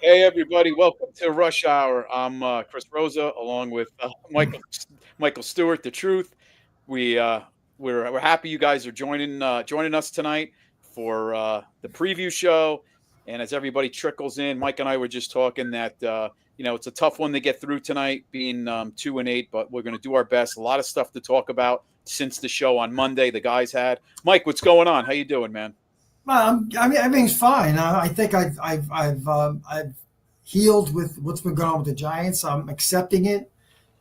Hey everybody, welcome to Rush Hour. I'm Chris Rosa, along with Michael Stewart. The Truth. We we're happy you guys are joining us tonight for the preview show. And as everybody trickles in, Mike and I were just talking that it's a tough one to get through tonight, being 2-8, but we're going to do our best. A lot of stuff to talk about since the show on Monday the guys had. Mike, what's going on? How you doing, man? Well, I mean, everything's fine. I think I've healed with what's been going on with the Giants. I'm accepting it.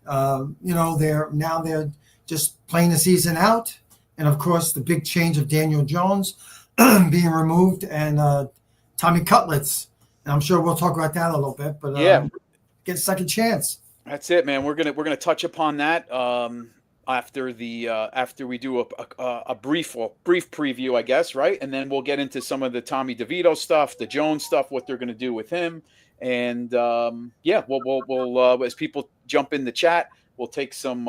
They're just playing the season out, and of course, the big change of Daniel Jones being removed and Tommy Cutlets. And I'm sure we'll talk about that a little bit. But Yeah, get a second chance. that's it, man. We're gonna touch upon that after we do a brief preview, I guess, right? And then we'll get into some of the Tommy DeVito stuff, the Jones stuff, what they're gonna do with him, and yeah, we'll as people jump in the chat, we'll take some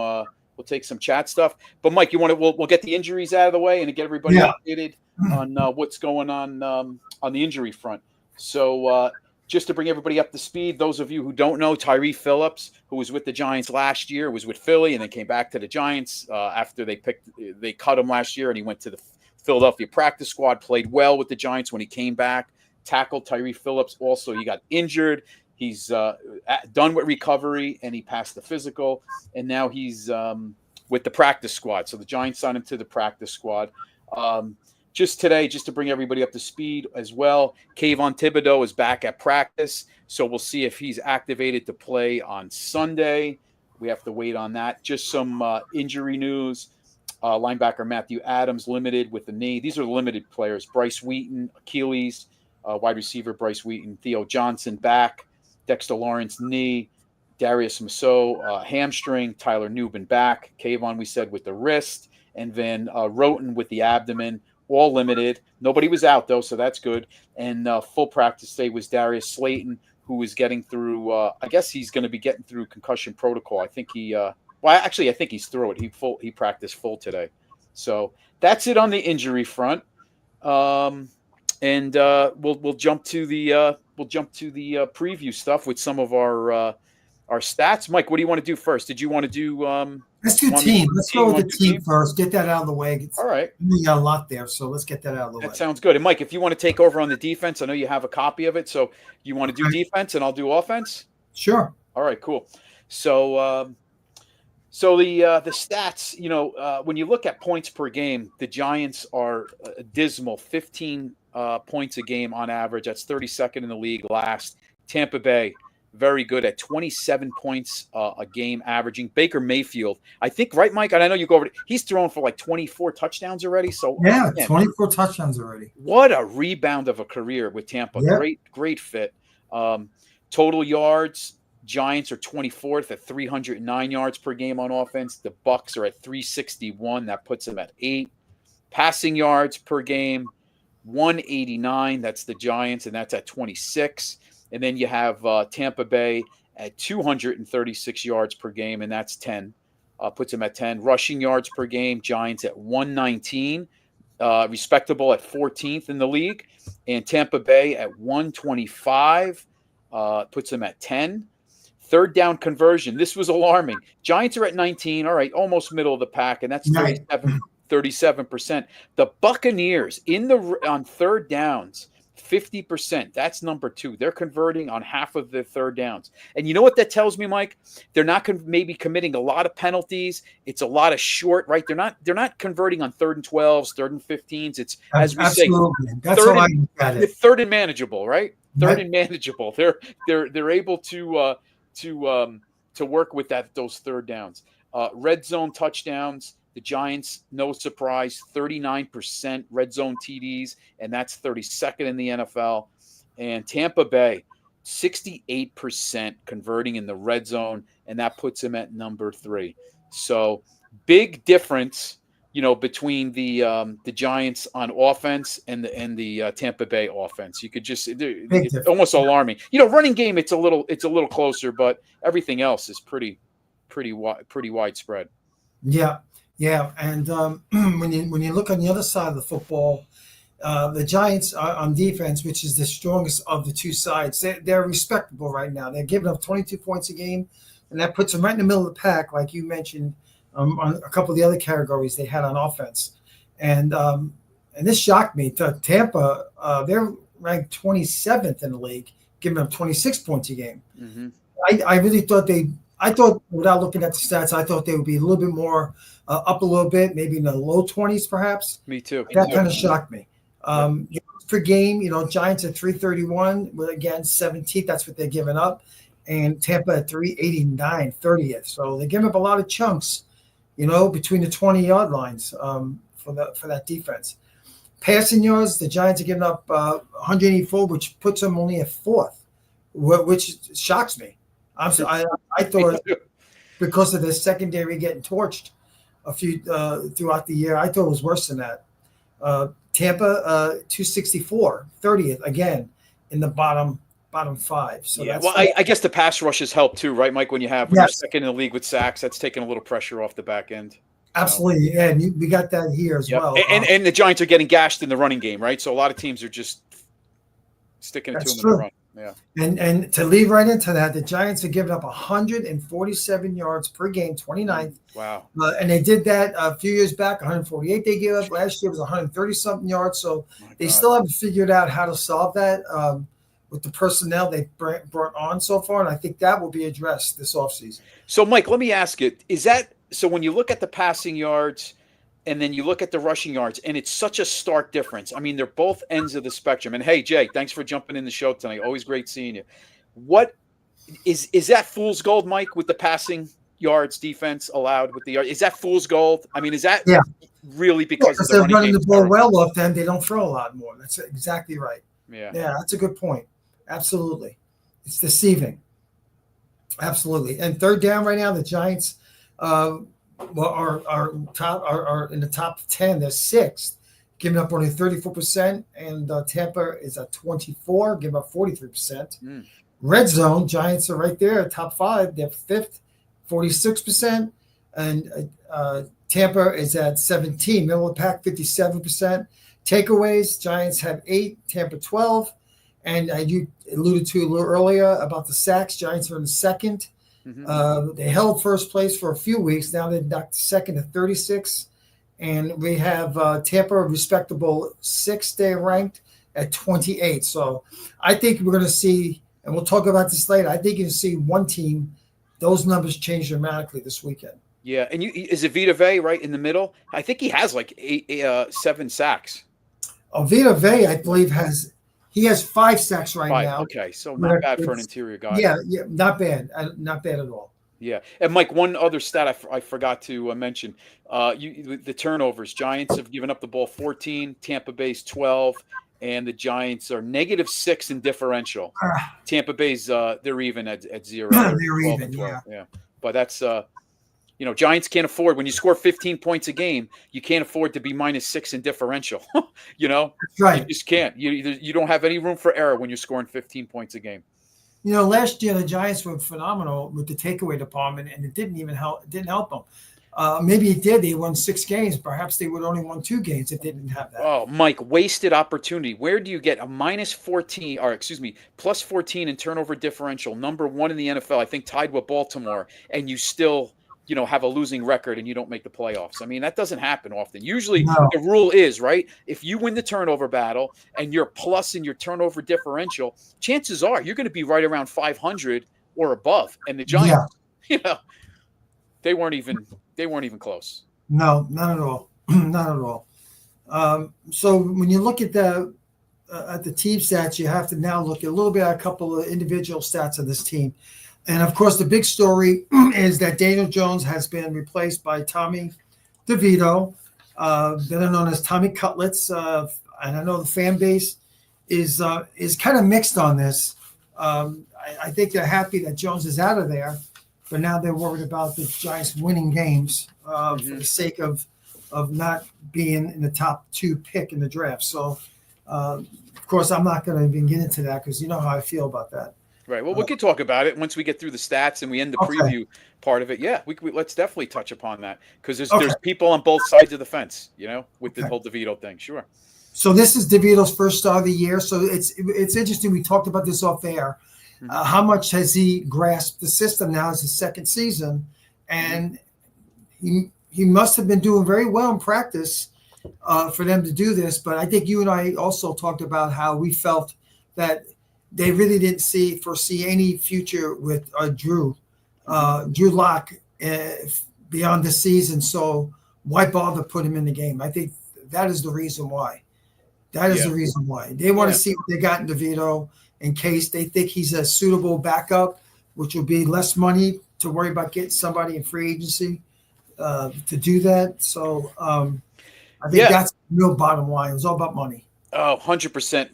chat stuff. But Mike, we'll get the injuries out of the way and get everybody Yeah. updated on what's going on the injury front. So just to bring everybody up to speed, those of you who don't know, Tyree Phillips, who was with the Giants last year, was with Philly and then came back to the Giants after they cut him last year, and he went to the Philadelphia practice squad, played well with the Giants when he came back, tackled Tyree Phillips. Also, he got injured. He's done with recovery, and he passed the physical, and now he's with the practice squad. So the Giants signed him to the practice squad. Just today, just to bring everybody up to speed as well, Kayvon Thibodeau is back at practice, so we'll see if he's activated to play on Sunday. We have to wait on that. Just some injury news. Linebacker Matthew Adams limited with the knee. These are limited players. Bryce Wheaton, Achilles. Wide receiver Bryce Wheaton. Theo Johnson back. Dexter Lawrence knee. Darius Masso hamstring. Tyler Nubin back. Kayvon, we said, with the wrist. And then Roten with the abdomen. All limited. Nobody was out, though, so that's good. And full practice today was Darius Slayton, who was getting through I guess he's going to be getting through concussion protocol. I think I think he's through it. He practiced full today. So that's it on the injury front. And we'll jump to the preview stuff with some of our stats. Mike, what do you want to do first? Did you want to do Let's do team. Let's go with the team first. Get that out of the way. All right. We got a lot there, so let's get that out of the way. That sounds good. And Mike, if you want to take over on the defense, I know you have a copy of it. So you want to do defense and I'll do offense? Sure. All right, cool. So the stats, when you look at points per game, the Giants are dismal, 15 points a game on average. That's 32nd in the league last. Tampa Bay, very good at 27 points a game averaging. Baker Mayfield, I think, right, Mike? And I know you go over he's thrown for like 24 touchdowns already. So yeah, 24 touchdowns already. What a rebound of a career with Tampa. Yep. Great fit. Total yards, Giants are 24th at 309 yards per game on offense. The Bucs are at 361. That puts them at 8. Passing yards per game, 189. That's the Giants, and that's at 26. And then you have Tampa Bay at 236 yards per game, and that's 10. Puts them at 10. Rushing yards per game, Giants at 119. Respectable at 14th in the league. And Tampa Bay at 125. Puts them at 10. Third down conversion. This was alarming. Giants are at 19. All right, almost middle of the pack, and that's 37%. The Buccaneers on third downs, 50%. That's number 2. They're converting on half of their third downs. And you know what that tells me, Mike? They're not maybe committing a lot of penalties. It's a lot of short, right? They're not converting on 3rd and 12s, 3rd and 15s. It's, as we Absolutely. say, That's how I look at it. Third and manageable, right? Third and manageable. They're able to work with those third downs. Red zone touchdowns. The Giants, no surprise, 39% red zone TDs, and that's 32nd in the NFL. And Tampa Bay, 68% converting in the red zone, and that puts them at number 3. So big difference, between the Giants on offense and the Tampa Bay offense. You could just it's almost alarming. Running game, it's a little closer, but everything else is pretty widespread. Yeah. Yeah, and when you look on the other side of the football, The Giants are on defense, which is the strongest of the two sides. They're respectable right now. They're giving up 22 points a game, and that puts them right in the middle of the pack, like you mentioned, on a couple of the other categories they had on offense. And this shocked me. Tampa, they're ranked 27th in the league, giving up 26 points a game. Mm-hmm. I really thought I thought without looking at the stats, I thought they would be a little bit more up a little bit, maybe in the low 20s perhaps. Me too. That kind of shocked me. Per game, Giants at 331, but again, 17th, that's what they're giving up. And Tampa at 389, 30th. So they're giving up a lot of chunks, between the 20-yard lines for that defense. Passing yards, the Giants are giving up 184, which puts them only at 4th, which shocks me. I thought because of the secondary getting torched a few throughout the year, I thought it was worse than that. Tampa 264, 30th again in the bottom 5. So yeah, well, I guess the pass rush has helped too, right, Mike? When you're second in the league with sacks, that's taking a little pressure off the back end. Absolutely, yeah, and we got that here as well. And the Giants are getting gashed in the running game, right? So a lot of teams are just sticking it to them in the run. Yeah. And to lead right into that, the Giants are giving up 147 yards per game, 29th. Wow. And they did that a few years back, 148 they gave up. Last year was 130-something yards. So they still haven't figured out how to solve that with the personnel they brought on so far. And I think that will be addressed this offseason. So, Mike, let me ask you, so when you look at the passing yards and then you look at the rushing yards, and it's such a stark difference. I mean, they're both ends of the spectrum. And hey, Jay, thanks for jumping in the show tonight. Always great seeing you. What is that fool's gold, Mike, with the passing yards defense allowed with the yard? Is that fool's gold? I mean, is that really because of the they're running running the ball well off them? They don't throw a lot more. That's exactly right. Yeah, that's a good point. Absolutely, it's deceiving. Absolutely. And third down right now, the Giants are in the top 10. They're 6th, giving up only 34%, and Tampa is at 24, giving up 43%. Red zone, Giants are right there, top 5. They're 5th, 46%, and Tampa is at 17, middle of the pack, 57%. Takeaways, Giants have 8, Tampa 12, and you alluded to a little earlier about the sacks. Giants are in 2nd. They held first place for a few weeks. Now they're knocked 2nd at 36. And we have Tampa, respectable 6th. They ranked at 28. So I think we're going to see, and we'll talk about this later, I think you're going to see one team, those numbers change dramatically this weekend. Yeah, and is it Vita Vea right in the middle? I think he has like 7 sacks. Vita Vea, I believe, has 5 sacks right now. Okay, so not bad for an interior guy. Yeah, not bad. Not bad at all. Yeah. And, Mike, one other stat I forgot to mention. The turnovers. Giants have given up the ball 14, Tampa Bay's 12, and the Giants are -6 in differential. Tampa Bay's, they're even at 0. They're even, yeah. But that's Giants can't afford, when you score 15 points a game, you can't afford to be -6 in differential. That's right. You just can't. You don't have any room for error when you're scoring 15 points a game. Last year the Giants were phenomenal with the takeaway department, and it didn't help them. Maybe it did. They won 6 games. Perhaps they would only won 2 games if they didn't have that. Oh, Mike, wasted opportunity. Where do you get a plus 14 in turnover differential, number 1 in the NFL, I think tied with Baltimore, and you still have a losing record and you don't make the playoffs? I mean, that doesn't happen often. Usually the rule is, right, if you win the turnover battle and you're plus in your turnover differential, chances are you're going to be right around 500 or above. And the Giants, they weren't even close. No, not at all. Not at all. So when you look at the team stats, you have to now look a little bit at a couple of individual stats of this team. And, of course, the big story is that Daniel Jones has been replaced by Tommy DeVito, better known as Tommy Cutlets. And I know the fan base is kind of mixed on this. I think they're happy that Jones is out of there, but now they're worried about the Giants winning games for the sake of not being in the top 2 pick in the draft. So, of course, I'm not going to even get into that because you know how I feel about that. Right. Well, we can talk about it once we get through the stats and we end the preview part of it. Yeah, we let's definitely touch upon that because there's people on both sides of the fence, with the whole DeVito thing. Sure. So this is DeVito's first start of the year. So it's interesting. We talked about this off air. How much has he grasped the system now? It's his second season, and he must have been doing very well in practice for them to do this. But I think you and I also talked about how we felt that they really didn't foresee any future with Drew Lock beyond the season. So why bother put him in the game? I think that is the reason why. That is the reason why. They want to see what they got in DeVito in case they think he's a suitable backup, which will be less money to worry about getting somebody in free agency to do that. So I think that's the real bottom line. It was all about money. Oh, 100%.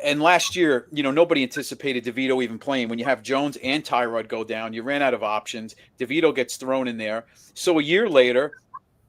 And last year, nobody anticipated DeVito even playing. When you have Jones and Tyrod go down, you ran out of options. DeVito gets thrown in there. So a year later,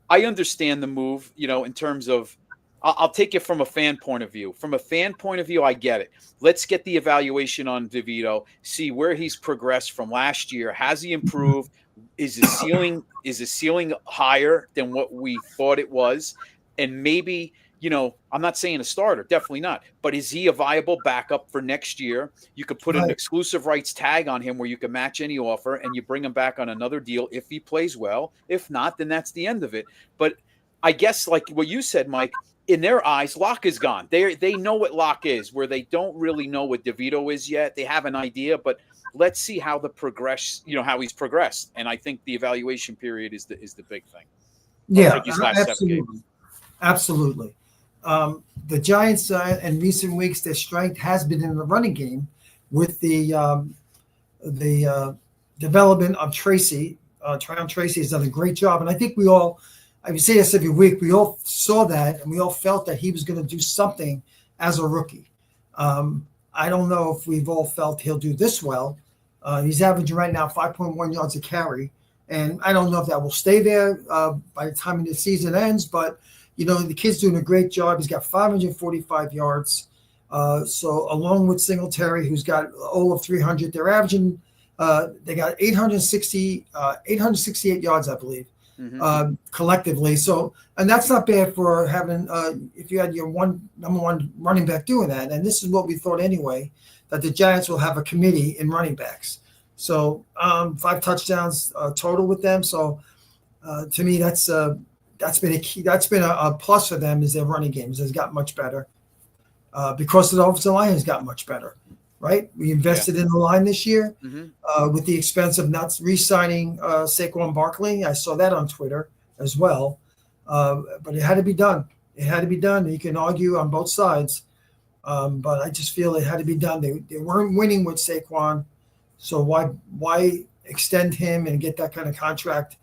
I understand the move, in terms of, I'll take it from a fan point of view. From a fan point of view, I get it. Let's get the evaluation on DeVito, see where he's progressed from last year. Has he improved? Is his ceiling higher than what we thought it was? And maybe, I'm not saying a starter, definitely not. But is he a viable backup for next year? You could put an exclusive rights tag on him where you can match any offer and you bring him back on another deal if he plays well. If not, then that's the end of it. But I guess like what you said, Mike, in their eyes, Locke is gone. They know what Locke is, where they don't really know what DeVito is yet. They have an idea, but let's see how how he's progressed. And I think the evaluation period is the big thing. Yeah, absolutely. The Giants in recent weeks, their strength has been in the running game with the development of Tracy. Tryon Tracy has done a great job, and I think I say this every week, we all saw that and we all felt that he was going to do something as a rookie. I don't know if we've all felt he'll do this well. He's averaging right now 5.1 yards a carry, and I don't know if that will stay there by the time the season ends, but the kid's doing a great job. He's got 545 yards. So along with Singletary, who's got all of 300, they're averaging, they got 868 yards, I believe. Collectively. So, and that's not bad for having, if you had your number one running back doing that. And this is what we thought anyway, that the Giants will have a committee in running backs. So 5 touchdowns total with them. So to me, that's been a key. That's been a plus for them is their running games has got much better because the offensive line has got much better. Right, we invested in the line this year with the expense of not re-signing Saquon Barkley. I saw that on Twitter as well, but it had to be done. It had to be done. You can argue on both sides, but I just feel it had to be done. They weren't winning with Saquon, so why extend him and get that kind of contract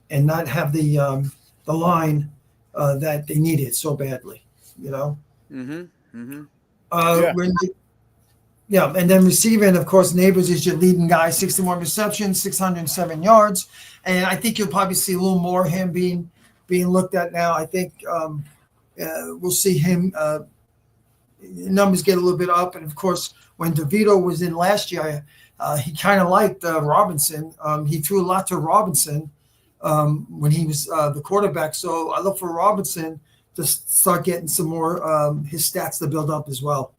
and not have the line that they needed so badly? Yeah, and then receiving, of course, Neighbors is your leading guy, 61 receptions, 607 yards. And I think you'll probably see a little more of him being looked at now. I think we'll see him numbers get a little bit up. And, of course, when DeVito was in last year, he kind of liked Robinson. He threw a lot to Robinson when he was the quarterback. So I look for Robinson to start getting some more his stats to build up as well.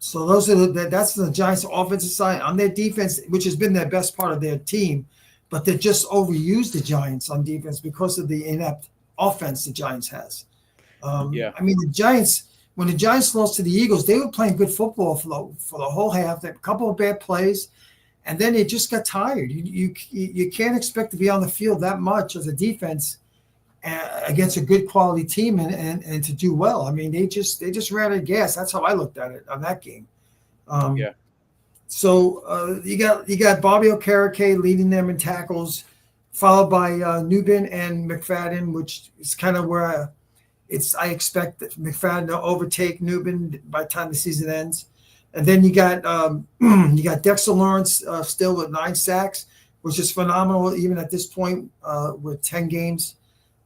So that's the Giants' offensive side. On their defense, which has been their best part of their team, but they just overused the Giants on defense because of the inept offense the Giants has. I mean, the Giants, when the Giants lost to the Eagles, they were playing good football for the whole half. They had a couple of bad plays, and then they just got tired. You can't expect to be on the field that much as a defense against a good quality team and to do well. I mean, they just ran out of gas. That's how I looked at it on that game. So you got Bobby Okereke leading them in tackles, followed by Nubin and McFadden, which is kind of where I expect that McFadden to overtake Nubin by the time the season ends. And then you got Dexter Lawrence still with 9 sacks, which is phenomenal even at this point with 10 games.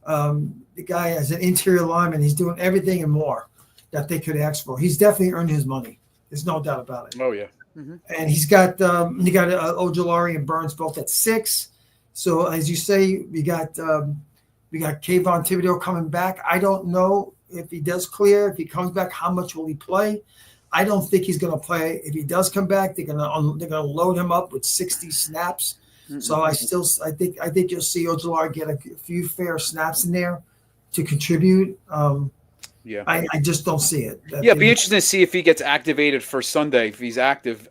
The guy as an interior lineman, he's doing everything and more that they could ask for. He's definitely earned his money. There's no doubt about it. Oh yeah. And he's got Ojolari and Burns both at 6. So as you say, we got Kayvon Thibodeau coming back. I don't know if he does clear, if he comes back, how much will he play? I don't think he's going to play. If he does come back, they're going to load him up with 60 snaps. Mm-hmm. So I think you'll see Ojulari get a few fair snaps in there to contribute. I just don't see it. It'd be interesting to see if he gets activated for Sunday, if he's active,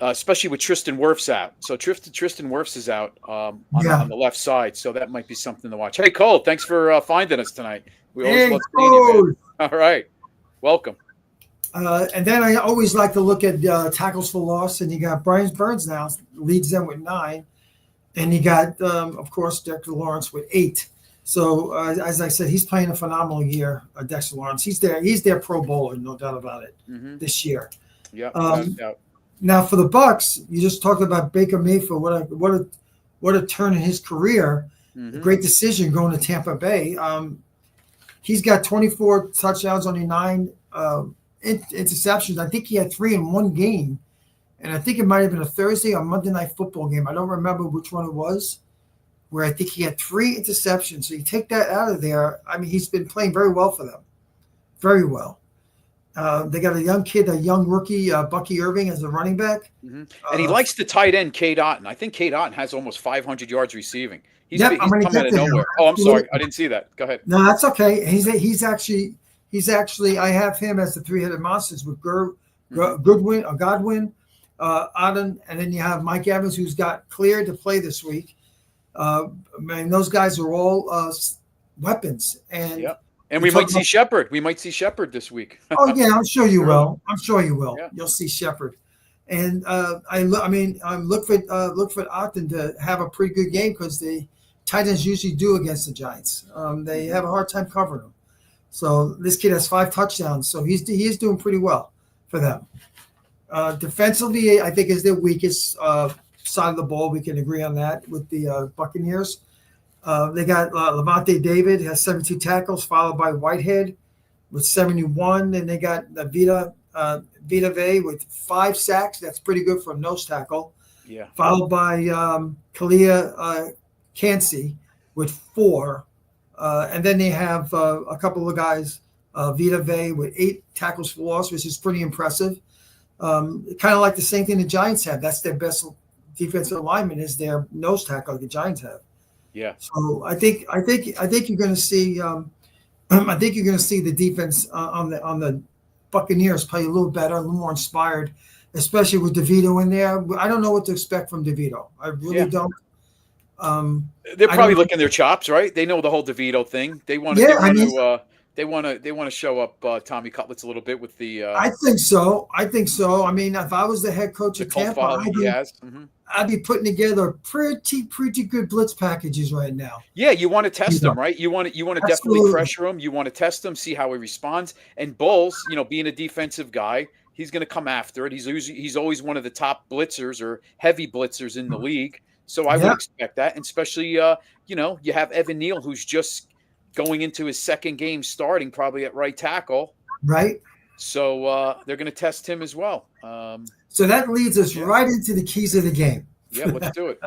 especially with Tristan Wirfs out. So Tristan Wirfs is out on the left side, so that might be something to watch. Hey, Cole, thanks for finding us tonight. We always love seeing you, man. All right. Welcome. And then I always like to look at tackles for loss, and you got Brian Burns now leads them with 9, and you got of course Dexter Lawrence with 8. So as I said, he's playing a phenomenal year. Dexter Lawrence, he's their Pro Bowler, no doubt about it, this year. Yeah. Now for the Bucs, you just talked about Baker Mayfield. What a turn in his career. A great decision going to Tampa Bay. He's got 24 touchdowns, only 9 interceptions. I think he had 3 in one game, and I think it might have been a Thursday or Monday Night Football game. I don't remember which one it was, where I think he had 3 interceptions. So you take that out of there. I mean, he's been playing very well for them, very well. They got a young kid, a young rookie, Bucky Irving, as a running back. And he likes the tight end, Cade Otton. I think Cade Otton has almost 500 yards receiving. He's coming out of nowhere. Oh, I'm sorry. I didn't see that. Go ahead. No, that's okay. He's actually I have him as the 3-headed monsters with Godwin, Otton, and then you have Mike Evans, who's got cleared to play this week. Those guys are all weapons. And we might see Shepard. We might see Shepard this week. Oh yeah, I'm sure you will. Yeah. You'll see Shepard. And I look for Ogden to have a pretty good game because the tight ends usually do against the Giants. They have a hard time covering them. So this kid has 5 touchdowns, so he is doing pretty well for them. Defensively, I think is their weakest side of the ball. We can agree on that with the Buccaneers. They got Levante David has 72 tackles, followed by Whitehead with 71. Then they got Vita Vea with 5 sacks. That's pretty good for a nose tackle. Yeah. Followed by Kalia Cansey with 4. And then they have a couple of guys, Vita Vea with 8 tackles for loss, which is pretty impressive. Kind of like the same thing the Giants have. That's their best defensive lineman is their nose tackle the Giants have. Yeah. So I think you're going to see the defense on the Buccaneers play a little better, a little more inspired, especially with DeVito in there. I don't know what to expect from DeVito. I really don't. They're probably licking their chops, right? They know the whole DeVito thing. They want to show up Tommy Cutlets a little bit with the. I think so. I mean, if I was the head coach of Tampa, I'd be putting together pretty good blitz packages right now. Yeah, you want to test him, right? You want to definitely pressure him. You want to test him, see how he responds. And Bowles, being a defensive guy, he's going to come after it. He's always one of the top blitzers or heavy blitzers in the league. So I would expect that, and especially you have Evan Neal, who's just going into his second game starting, probably at right tackle. Right. So they're going to test him as well. So that leads us right into the keys of the game. Yeah, let's do it.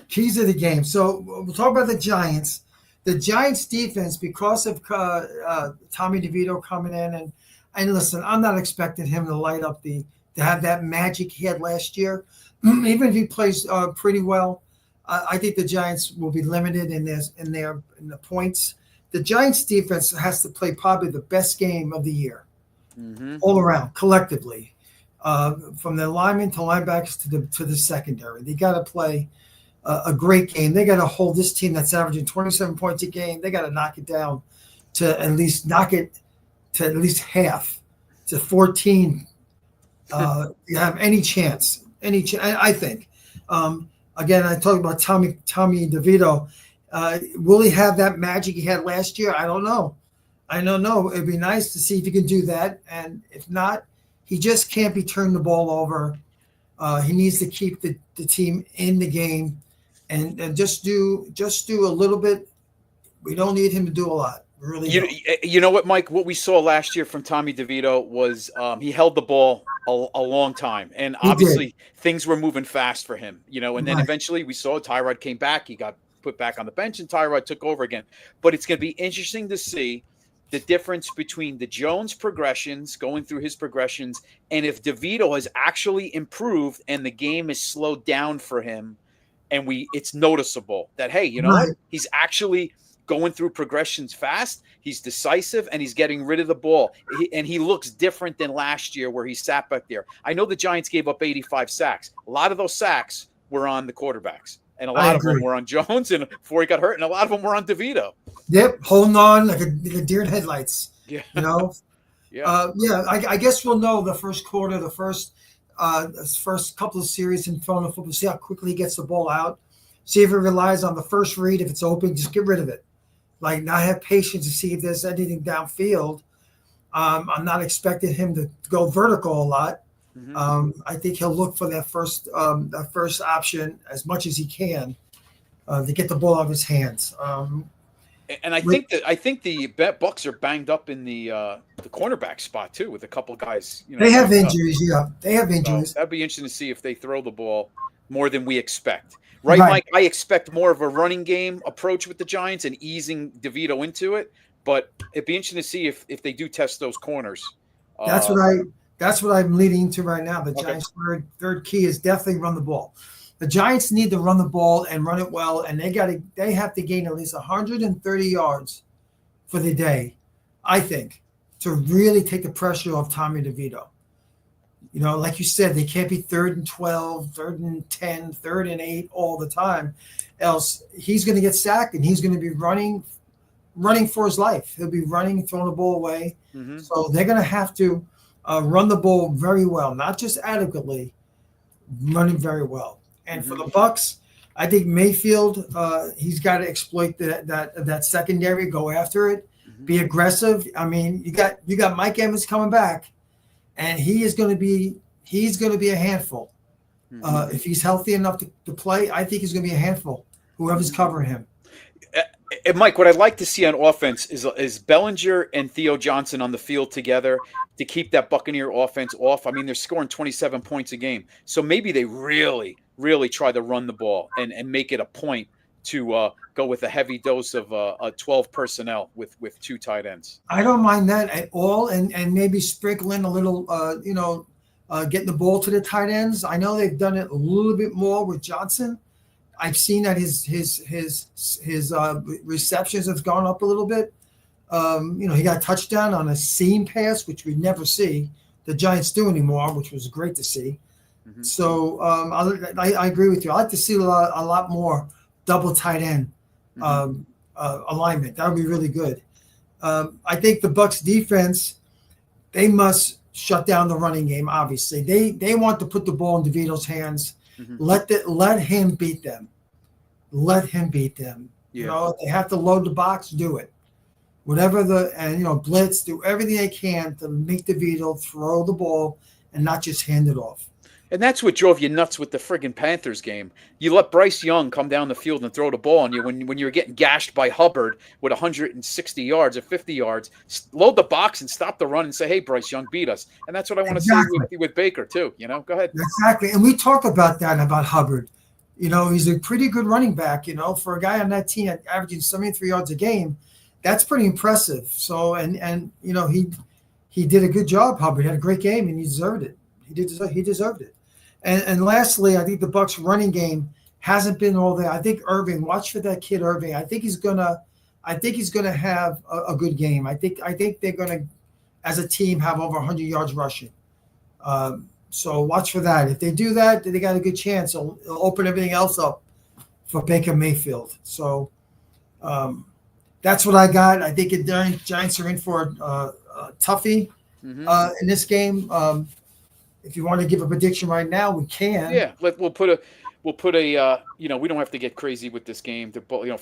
Keys of the game. So we'll talk about the Giants. The Giants defense, because of Tommy DeVito coming in, and listen, I'm not expecting him to light up to have that magic he had last year. Even if he plays pretty well, I think the Giants will be limited in the points. The Giants defense has to play probably the best game of the year, all around collectively. From the linemen to linebackers to the secondary. They got to play a great game. They got to hold this team that's averaging 27 points a game. They got to knock it down to at least half, to 14. You have any chance, I think. Again, I talked about Tommy DeVito. Will he have that magic he had last year? I don't know. It'd be nice to see if he can do that. And if not, he just can't be turning the ball over. He needs to keep the team in the game and just do a little bit. We don't need him to do a lot. Really, you know what, Mike? What we saw last year from Tommy DeVito was he held the ball a long time, and obviously things were moving fast for him. And then eventually we saw Tyrod came back. He got put back on the bench, and Tyrod took over again. But it's going to be interesting to see the difference between the Jones progressions, going through his progressions, and if DeVito has actually improved and the game is slowed down for him, and it's noticeable that, hey, you know what? Right. He's actually going through progressions fast. He's decisive and he's getting rid of the ball. And he looks different than last year where he sat back there. I know the Giants gave up 85 sacks. A lot of those sacks were on the quarterbacks. And a lot of them were on Jones and before he got hurt, and a lot of them were on DeVito. Yep, holding on like a deer in headlights. Yeah. You know? I guess we'll know the first quarter, the first couple of series in throwing the football, see how quickly he gets the ball out. See if it relies on the first read. If it's open, just get rid of it. Like, not have patience to see if there's anything downfield. I'm not expecting him to go vertical a lot. Mm-hmm. I think he'll look for that first option as much as he can to get the ball out of his hands. And I think the Bucs are banged up in the cornerback spot too, with a couple of guys. They have injuries. Yeah, they have injuries. So that'd be interesting to see if they throw the ball more than we expect. Right, Mike? I expect more of a running game approach with the Giants and easing DeVito into it. But it'd be interesting to see if they do test those corners. That's what I'm leading to right now. The Giants' third key is definitely run the ball. The Giants need to run the ball and run it well, and they have to gain at least 130 yards for the day, I think, to really take the pressure off Tommy DeVito. You know, like you said, they can't be 3rd and 12, 3rd and 10, 3rd and 8 all the time. Else he's going to get sacked and he's going to be running for his life. He'll be running, throwing the ball away. Mm-hmm. So they're going to have to run the ball very well, not just adequately, running very well. And for the Bucs, I think Mayfield, he's got to exploit that secondary, go after it, be aggressive. I mean, you got Mike Evans coming back. And he's going to be a handful. If he's healthy enough to play, I think he's going to be a handful, whoever's covering him. And Mike, what I'd like to see on offense is Bellinger and Theo Johnson on the field together to keep that Buccaneer offense off. I mean, they're scoring 27 points a game. So maybe they really, really try to run the ball and make it a point to go with a heavy dose of 12 personnel with 2 tight ends. I don't mind that at all, and maybe sprinkle in a little, getting the ball to the tight ends. I know they've done it a little bit more with Johnson. I've seen that his receptions have gone up a little bit. He got a touchdown on a seam pass, which we never see the Giants do anymore, which was great to see. Mm-hmm. So I agree with you. I like to see a lot more double tight end alignment. That would be really good. I think the Bucs defense, they must shut down the running game. Obviously, they want to put the ball in DeVito's hands. Mm-hmm. Let him beat them. Let him beat them. Yeah. You know, if they have to load the box, do it. Whatever blitz, do everything they can to make DeVito throw the ball and not just hand it off. And that's what drove you nuts with the friggin' Panthers game. You let Bryce Young come down the field and throw the ball on you when you were getting gashed by Hubbard with 160 yards or 50 yards. Load the box and stop the run and say, hey, Bryce Young, beat us. And that's what I want to say with Baker, too. You know, go ahead. Exactly. And we talk about that, about Hubbard. You know, he's a pretty good running back, for a guy on that team averaging 73 yards a game. That's pretty impressive. So, and he did a good job, Hubbard. He had a great game, and he deserved it. He deserved it. And lastly, I think the Bucs running game hasn't been all there. I think Irving, watch for that kid Irving. I think he's gonna have a good game. I think they're gonna, as a team, have over 100 yards rushing. So watch for that. If they do that, they got a good chance. It'll open everything else up for Baker Mayfield. So that's what I got. I think the Giants are in for a toughie in this game. If you want to give a prediction right now, we can. Yeah, we'll put a we don't have to get crazy with this game. 4-6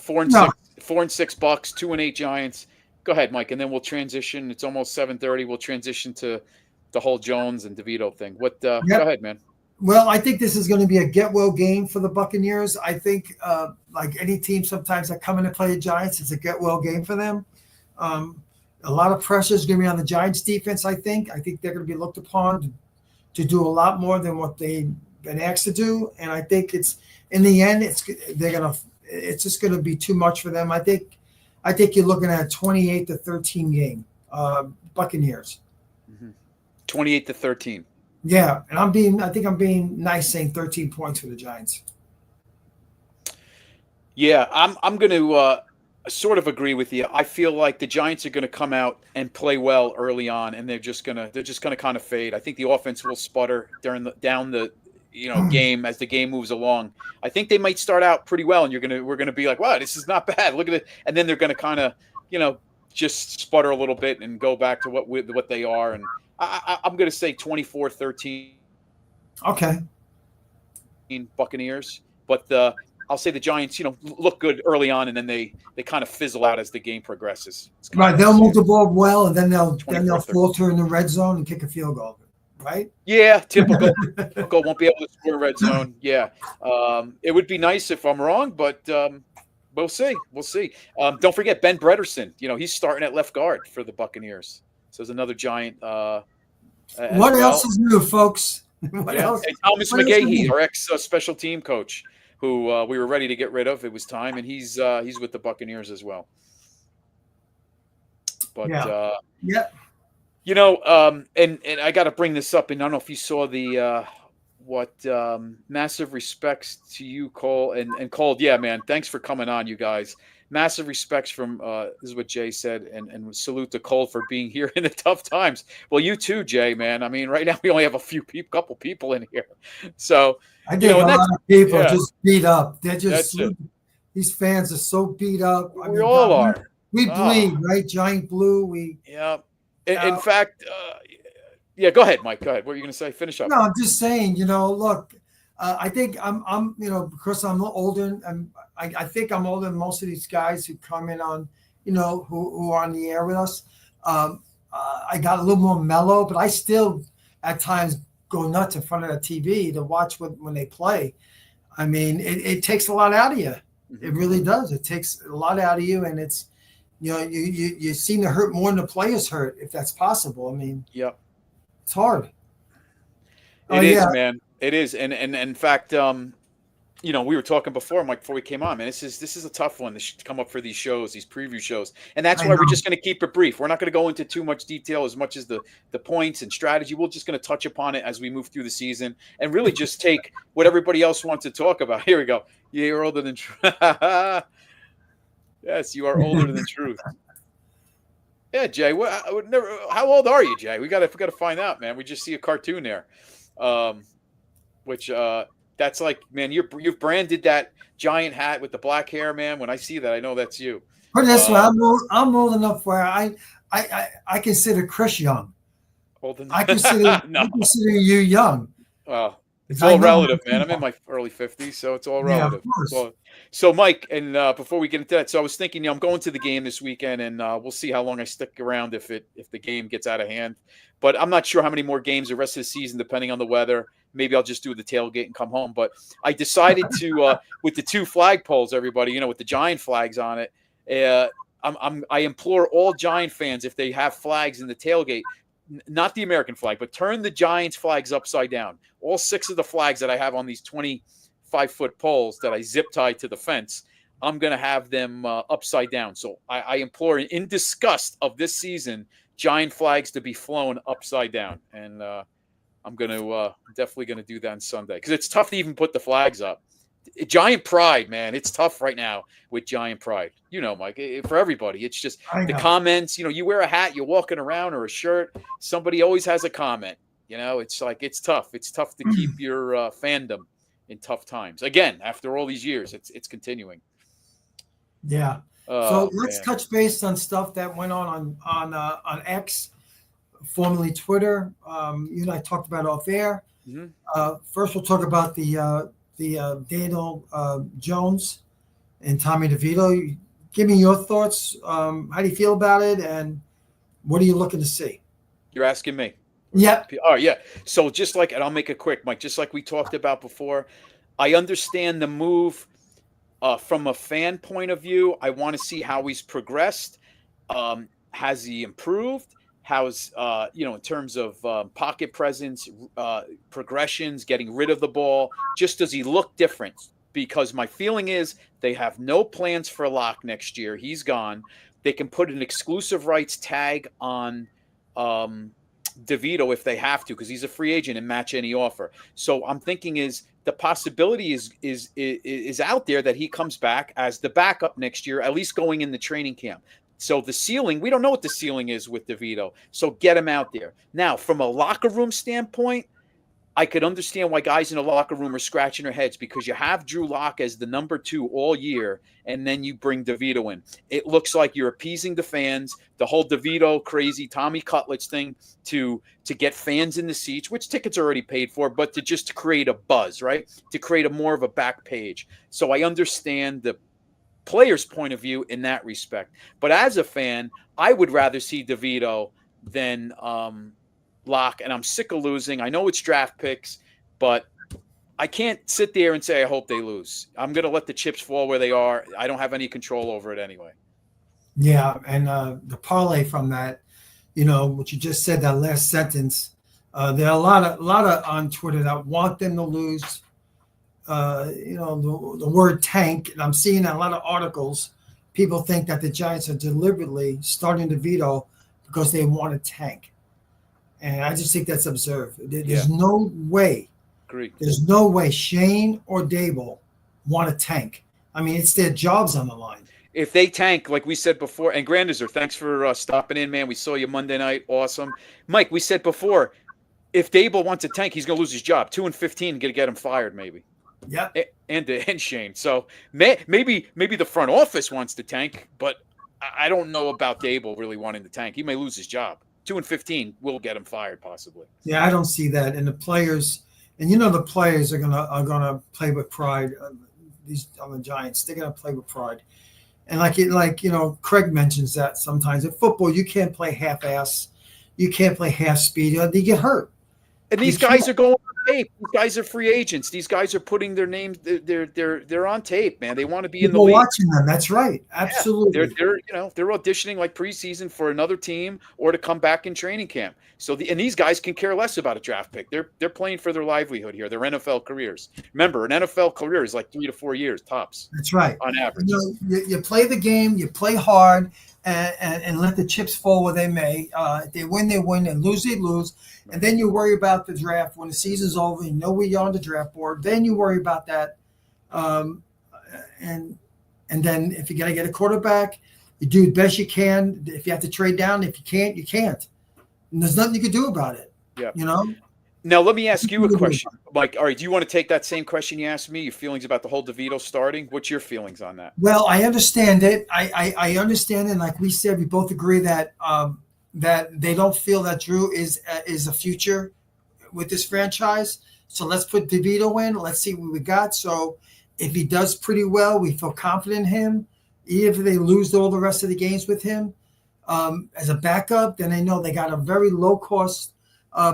Bucs, 2-8 Giants. Go ahead, Mike, and then we'll transition. It's almost 7:30. We'll transition to the whole Jones and DeVito thing. Go ahead, man. Well, I think this is going to be a get-well game for the Buccaneers. I think, like any team, sometimes that come in to play the Giants, it's a get-well game for them. A lot of pressure is going to be on the Giants' defense. I think they're going to be looked upon to do a lot more than what they've been asked to do, and I think it's in the end it's just going to be too much for them. I think I think you're looking at a 28-13 game. Buccaneers. 28-13. Yeah, and I think I'm being nice saying 13 points for the Giants. Yeah, I'm going to sort of agree with you. I feel like the Giants are going to come out and play well early on, and they're just gonna kind of fade. I think the offense will sputter down the game as the game moves along. I think they might start out pretty well, and we're gonna be like, wow, this is not bad. Look at it, and then they're going to kind of just sputter a little bit and go back to what they are. And I'm going to say 24-13. Okay. Buccaneers, but I'll say the Giants, look good early on, and then they kind of fizzle out as the game progresses. Right, they'll move the ball well, and then they'll falter in the red zone and kick a field goal. Right? Yeah, typical. Won't be able to score red zone. Yeah, it would be nice if I'm wrong, but we'll see. We'll see. Don't forget Ben Bredesen. He's starting at left guard for the Buccaneers. So there's another Giant. What else is new, folks? What else? And Thomas McGahee, our ex special team coach, who we were ready to get rid of. It was time, and he's with the Buccaneers as well. But and I got to bring this up, and I don't know if you saw the massive respects to you, Cole, and Cole. Yeah, man, thanks for coming on, you guys. Massive respects from this is what Jay said, and salute to Cole for being here in the tough times. Well, you too, Jay, man. I mean, right now we only have a couple people in here, so I think a lot of people just beat up. They're just these fans are so beat up. We all are. We bleed, right? Giant blue. In fact, go ahead, Mike. Go ahead. What are you going to say? Finish up. No, I'm just saying. Look, I think I'm because I'm older, and I think I'm older than most of these guys who come in on, who are on the air with us. I got a little more mellow, but I still at times go nuts in front of the TV to watch when they play. I mean, it takes a lot out of you. It really does. It takes a lot out of you, and it's, you seem to hurt more than the players hurt, if that's possible. I mean, it's hard. It is, man. It is, and in fact, we were talking before, Mike, before we came on, man. This is a tough one to come up for these shows, these preview shows, and that's why we're just going to keep it brief. We're not going to go into too much detail, as much as the points and strategy. We're just going to touch upon it as we move through the season, and really just take what everybody else wants to talk about. Here we go. Yeah, you're older than truth. Yes, you are older than truth. Yeah, Jay. How old are you, Jay? We got to find out, man. We just see a cartoon there, which. That's like, man, you've branded that giant hat with the black hair, man. When I see that, I know that's you. But that's why I'm old enough where I consider Chris young. Old enough? I consider you young. Well, it's all relative, man. I'm in my early 50s, so it's all relative. Yeah, of course. So Mike, and before we get into that, so I was thinking, I'm going to the game this weekend, and we'll see how long I stick around if the game gets out of hand. But I'm not sure how many more games the rest of the season, depending on the weather. Maybe I'll just do the tailgate and come home. But I decided to, with the two flagpoles, everybody, with the Giant flags on it. I implore all Giant fans, if they have flags in the tailgate, not the American flag, but turn the Giants flags upside down. All 6 of the flags that I have on these 25-foot poles that I zip tie to the fence, I'm going to have them upside down. So I implore, in disgust of this season, Giant flags to be flown upside down. And I'm going to definitely going to do that on Sunday, because it's tough to even put the flags up. Giant pride, man. It's tough right now with Giant pride. Mike, for everybody. It's just the comments. You wear a hat, you're walking around, or a shirt. Somebody always has a comment. It's like, it's tough. It's tough to keep your fandom in tough times. Again, after all these years, it's continuing. Yeah. So let's touch base on stuff that went on X, formerly Twitter. You and I talked about off air. Mm-hmm. First, we'll talk about the Daniel Jones and Tommy DeVito. Give me your thoughts. How do you feel about it, and what are you looking to see? You're asking me. Yep. Oh, yeah. So and I'll make it quick, Mike, just like we talked about before, I understand the move from a fan point of view. I want to see how he's progressed. Has he improved? How's, in terms of pocket presence, progressions, getting rid of the ball, just does he look different? because my feeling is they have no plans for Locke next year. He's gone. They can put an exclusive rights tag on DeVito if they have to, because he's a free agent, and match any offer. So I'm thinking is the possibility is out there that he comes back as the backup next year, at least going in the training camp. So the ceiling, we don't know what the ceiling is with DeVito. So get him out there. Now, from a locker room standpoint, I could understand why guys in the locker room are scratching their heads, because you have Drew Lock as the number 2 all year, and then you bring DeVito in. It looks like you're appeasing the fans, the whole DeVito crazy Tommy Cutlets thing to get fans in the seats, which tickets are already paid for, but to create a buzz, right? To create a more of a back page. So I understand the player's point of view in that respect. But as a fan, I would rather see DeVito than Locke, and I'm sick of losing. I know it's draft picks, but I can't sit there and say I hope they lose. I'm going to let the chips fall where they are. I don't have any control over it anyway. Yeah, and the parlay from that, what you just said, that last sentence, there are a lot of on Twitter that want them to lose. The word tank, and I'm seeing a lot of articles. People think that the Giants are deliberately starting DeVito because they want to tank. And I just think that's absurd. There's no way. Agree. There's no way Shane or Dable want to tank. I mean, it's their jobs on the line. If they tank, like we said before, and Grandizer, thanks for stopping in, man. We saw you Monday night. Awesome. Mike, we said before, if Dable wants to tank, he's going to lose his job. 2-15, going to get him fired, maybe. Yeah. And Shane. So maybe the front office wants to tank, but I don't know about Dable really wanting to tank. He may lose his job. 2-15 will get him fired, possibly. Yeah, I don't see that. And the players, and the players are gonna play with pride. These on the Giants, they're gonna play with pride. And Craig mentions that sometimes in football you can't play half-ass, you can't play half speed. You get hurt. And these guys are going on tape. These guys are free agents. These guys are putting their names. They're on tape, man. They want to be in the league. Watching them. That's right. Absolutely. Yeah, they're auditioning like preseason for another team or to come back in training camp. So and these guys can care less about a draft pick. They're playing for their livelihood here. Their NFL careers. Remember, an NFL career is like 3 to 4 years tops. That's right. On average. You play the game. You play hard. And let the chips fall where they may. If they win, they win. And lose, they lose. And then you worry about the draft when the season's over. You know where you're on the draft board. Then you worry about that. And then if you got to get a quarterback, you do the best you can. If you have to trade down, if you can't, you can't. And there's nothing you can do about it. Yeah. Now, let me ask you a question, Mike. All right, do you want to take that same question you asked me, your feelings about the whole DeVito starting? What's your feelings on that? Well, I understand it. I understand it. And like we said, we both agree that that they don't feel that Drew is a future with this franchise. So let's put DeVito in. Let's see what we got. So if he does pretty well, we feel confident in him. Even if they lose all the rest of the games with him as a backup, then they know they got a very low-cost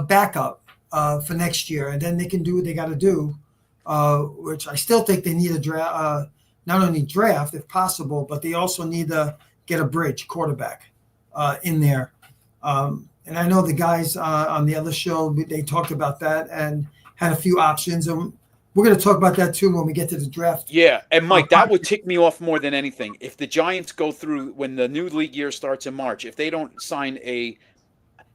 backup for next year, and then they can do what they got to do, which I still think they need a draft, not only draft if possible, but they also need to get a bridge quarterback in there. And I know the guys on the other show, they talked about that and had a few options, and we're going to talk about that too when we get to the draft. Yeah, and Mike, that would tick me off more than anything. If the Giants go through when the new league year starts in March, if they don't sign a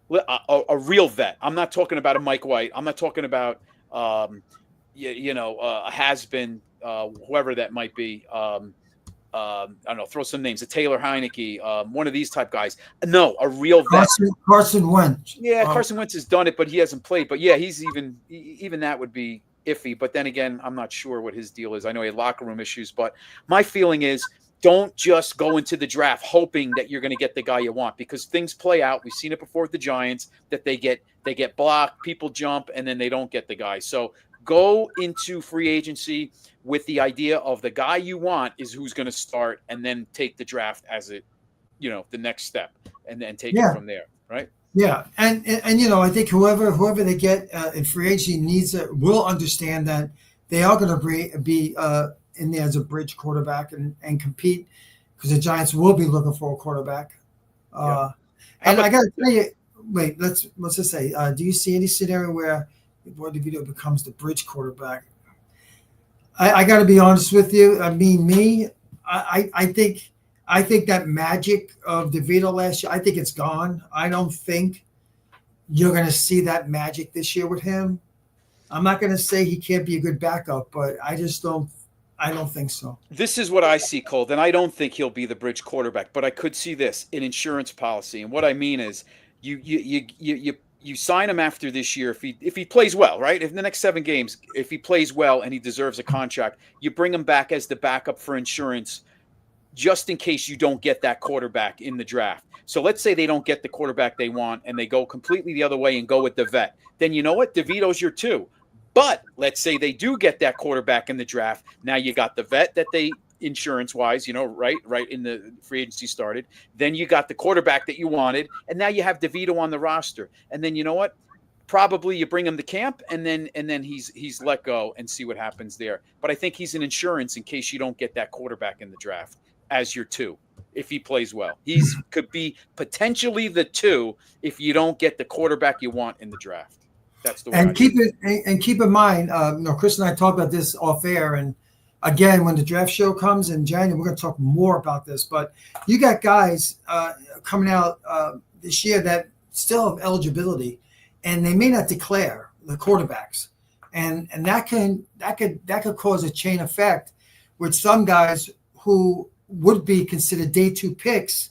real vet. I'm not talking about a Mike White. I'm not talking about a has-been, whoever that might be. I don't know. Throw some names. A Taylor Heineke, one of these type guys. No, a real vet. Carson Wentz. Yeah, Carson Wentz has done it, but he hasn't played. But yeah, he's even that would be iffy. But then again, I'm not sure what his deal is. I know he had locker room issues, but my feeling is, don't just go into the draft hoping that you're going to get the guy you want, because things play out. We've seen it before with the Giants that they get blocked, people jump, and then they don't get the guy. So go into free agency with the idea of the guy you want is who's going to start, and then take the draft as the next step, and then take it from there, right? Yeah, and I think whoever they get in free agency will understand that they are going to be in there as a bridge quarterback and compete, because the Giants will be looking for a quarterback. And I got to tell you, wait, let's just say, do you see any scenario where DeVito becomes the bridge quarterback? I got to be honest with you. I mean, I think that magic of DeVito last year, I think it's gone. I don't think you're going to see that magic this year with him. I'm not going to say he can't be a good backup, but I just don't. I don't think so. This is what I see, Cole. Then I don't think he'll be the bridge quarterback, but I could see this in insurance policy. And what I mean is, you sign him after this year if he plays well, right? If in the next 7 games, if he plays well and he deserves a contract, you bring him back as the backup for insurance, just in case you don't get that quarterback in the draft. So let's say they don't get the quarterback they want and they go completely the other way and go with the vet. Then you know what? DeVito's your 2. But let's say they do get that quarterback in the draft. Now you got the vet that they insurance-wise, right in the free agency started. Then you got the quarterback that you wanted, and now you have DeVito on the roster. And then you know what? Probably you bring him to camp, and then he's let go and see what happens there. But I think he's an insurance in case you don't get that quarterback in the draft as your 2 if he plays well. He's could be potentially the 2 if you don't get the quarterback you want in the draft. That's the way. And keep in mind, Chris and I talked about this off air, and again, when the draft show comes in January, we're going to talk more about this. But you got guys coming out this year that still have eligibility, and they may not declare the quarterbacks, and that could cause a chain effect with some guys who would be considered day 2 picks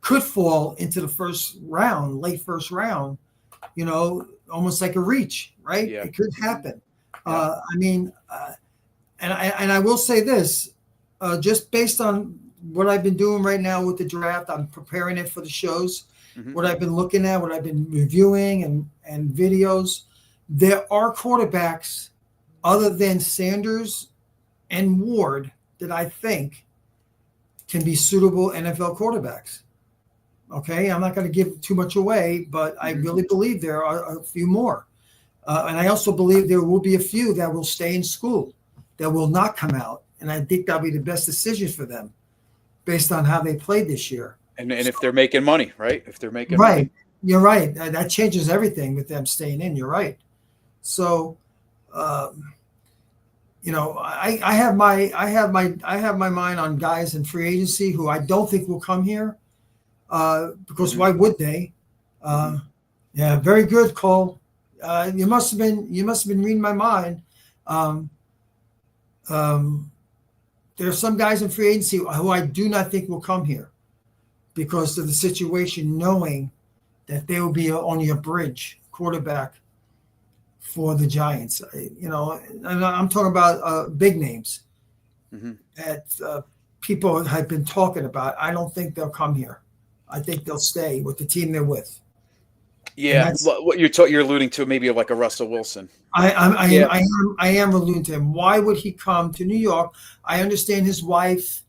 could fall into the first round, late first round. Almost like a reach, right? Yeah. It could happen. Yeah. And I will say this, just based on what I've been doing right now with the draft, I'm preparing it for the shows, what I've been looking at, what I've been reviewing and videos. There are quarterbacks other than Sanders and Ward that I think can be suitable NFL quarterbacks. Okay, I'm not going to give too much away, but I really believe there are a few more. And I also believe there will be a few that will stay in school, that will not come out. And I think that'll be the best decision for them based on how they played this year. And if they're making money, right? If they're making money. You're right. That changes everything with them staying in. You're right. So, I have my mind on guys in free agency who I don't think will come here. Because why would they? Yeah, very good, Cole. You must have been reading my mind. There are some guys in free agency who I do not think will come here because of the situation, knowing that they will be only a bridge quarterback for the Giants. And I'm talking about big names that people have been talking about. I don't think they'll come here. I think they'll stay with the team they're with. Yeah, what you're alluding to, maybe like a Russell Wilson. I am alluding to him. Why would he come to New York? I understand his wife.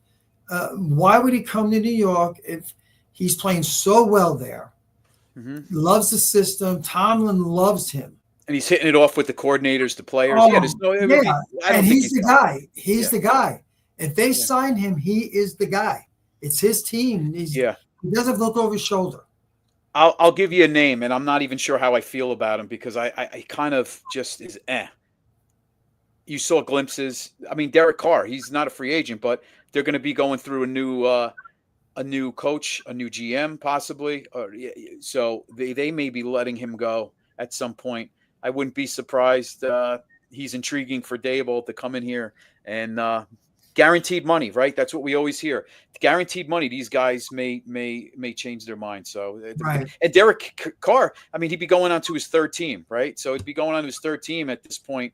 Why would he come to New York if he's playing so well there? Loves the system. Tomlin loves him. And he's hitting it off with the coordinators, the players. And he's the guy. He's the guy. If they sign him, he is the guy. It's his team. He doesn't look over his shoulder. I'll give you a name, and I'm not even sure how I feel about him because I kind of just is You saw glimpses. I mean, Derek Carr, he's not a free agent, but they're going to be going through a new coach, a new GM possibly. So they may be letting him go at some point. I wouldn't be surprised. He's intriguing for Dable to come in here and guaranteed money, right? That's what we always hear. Guaranteed money. These guys may change their mind. So, right. And Derek Carr, I mean, he'd be going on to his 3rd team, right? So he'd be going on to his 3rd team at this point.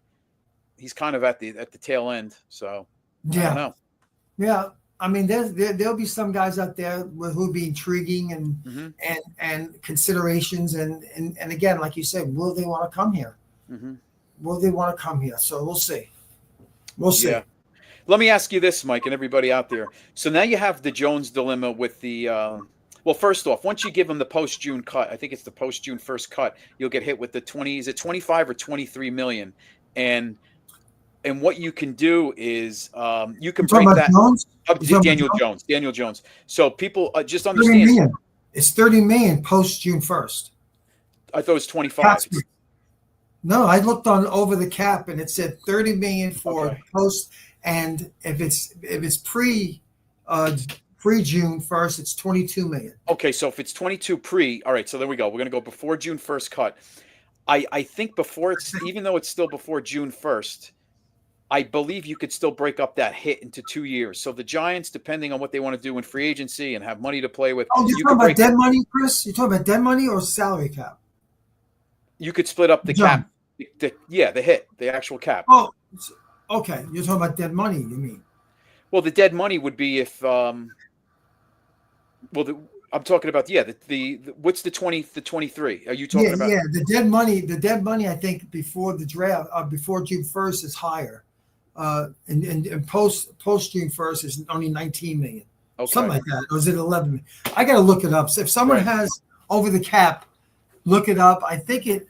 He's kind of at the tail end. So I don't know. Yeah. I mean, there'll be some guys out there who'll be intriguing and considerations. And again, like you said, will they want to come here? Will they want to come here? So we'll see. We'll see. Yeah. Let me ask you this, Mike, and everybody out there. So now you have the Jones dilemma with the well, first off, once you give him the post-June cut, I think it's the post-June 1st cut, you'll get hit with the 25 or 23 million. And what you can do is you can break that. Daniel Jones. So people just understand. It's 30 million post-June 1st. I thought it was 25. No, I looked on over the cap and it said 30 million for Okay. post, and if it's pre June 1st, it's 22 million. Okay, so if it's 22 pre, all right, so there we go. We're going to go before June 1st cut. I think before it's, even though it's still before June 1st, I believe you could still break up that hit into 2 years. So the Giants, depending on what they want to do in free agency and have money to play with, Oh, you're you talking could about break, dead money, Chris? You're talking about dead money or salary cap? you could split up the John. cap. Yeah, the hit, the actual cap. Oh, okay. You're talking about dead money, you mean? Well, the dead money would be if, well, I'm talking about, yeah, the what's the 23? Are you Yeah, talking about? yeah. The dead money, I think before the draft, before June 1st is higher. And post June 1st is only 19 million. Something Okay, like that. Or is it 11 million? I gotta look it up. So if someone right. has over the cap, look it up. I think it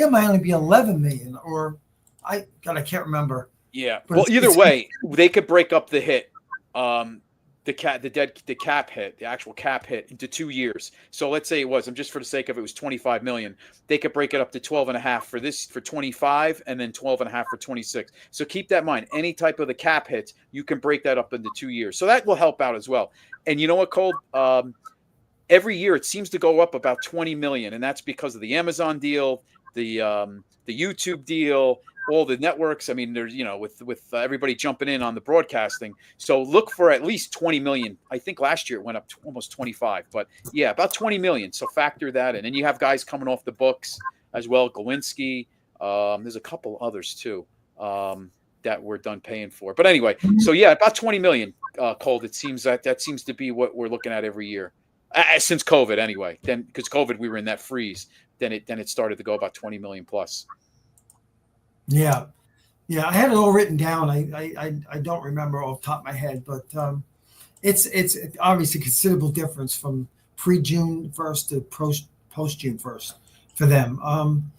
might only be 11 million, or I can't remember. Yeah. But Well, either it's way, they could break up the hit, the cap hit, the actual cap hit into 2 years. So let's say it was, I'm just for the sake of it was 25 million. They could break it up to 12 and a half for this for 25 and then 12 and a half for 26. So keep that in mind. Any type of the cap hits, you can break that up into 2 years. So that will help out as well. And you know what, Cole? Every year it seems to go up about 20 million, and that's because of the Amazon deal, the YouTube deal, all the networks. I mean, there's with everybody jumping in on the broadcasting. So look for at least 20 million. I think last year it went up to almost 25, but yeah, about 20 million. So factor that in, and you have guys coming off the books as well. Galinsky. There's a couple others too that we're done paying for. But anyway, so yeah, about 20 million. Cold. It seems that seems to be what we're looking at every year. Since COVID, anyway. Then because COVID, we were in that freeze. Then it started to go about 20 million plus. Yeah, yeah. I had it all written down. I don't remember off the top of my head, but it's obviously a considerable difference from pre June 1st to post June 1st for them.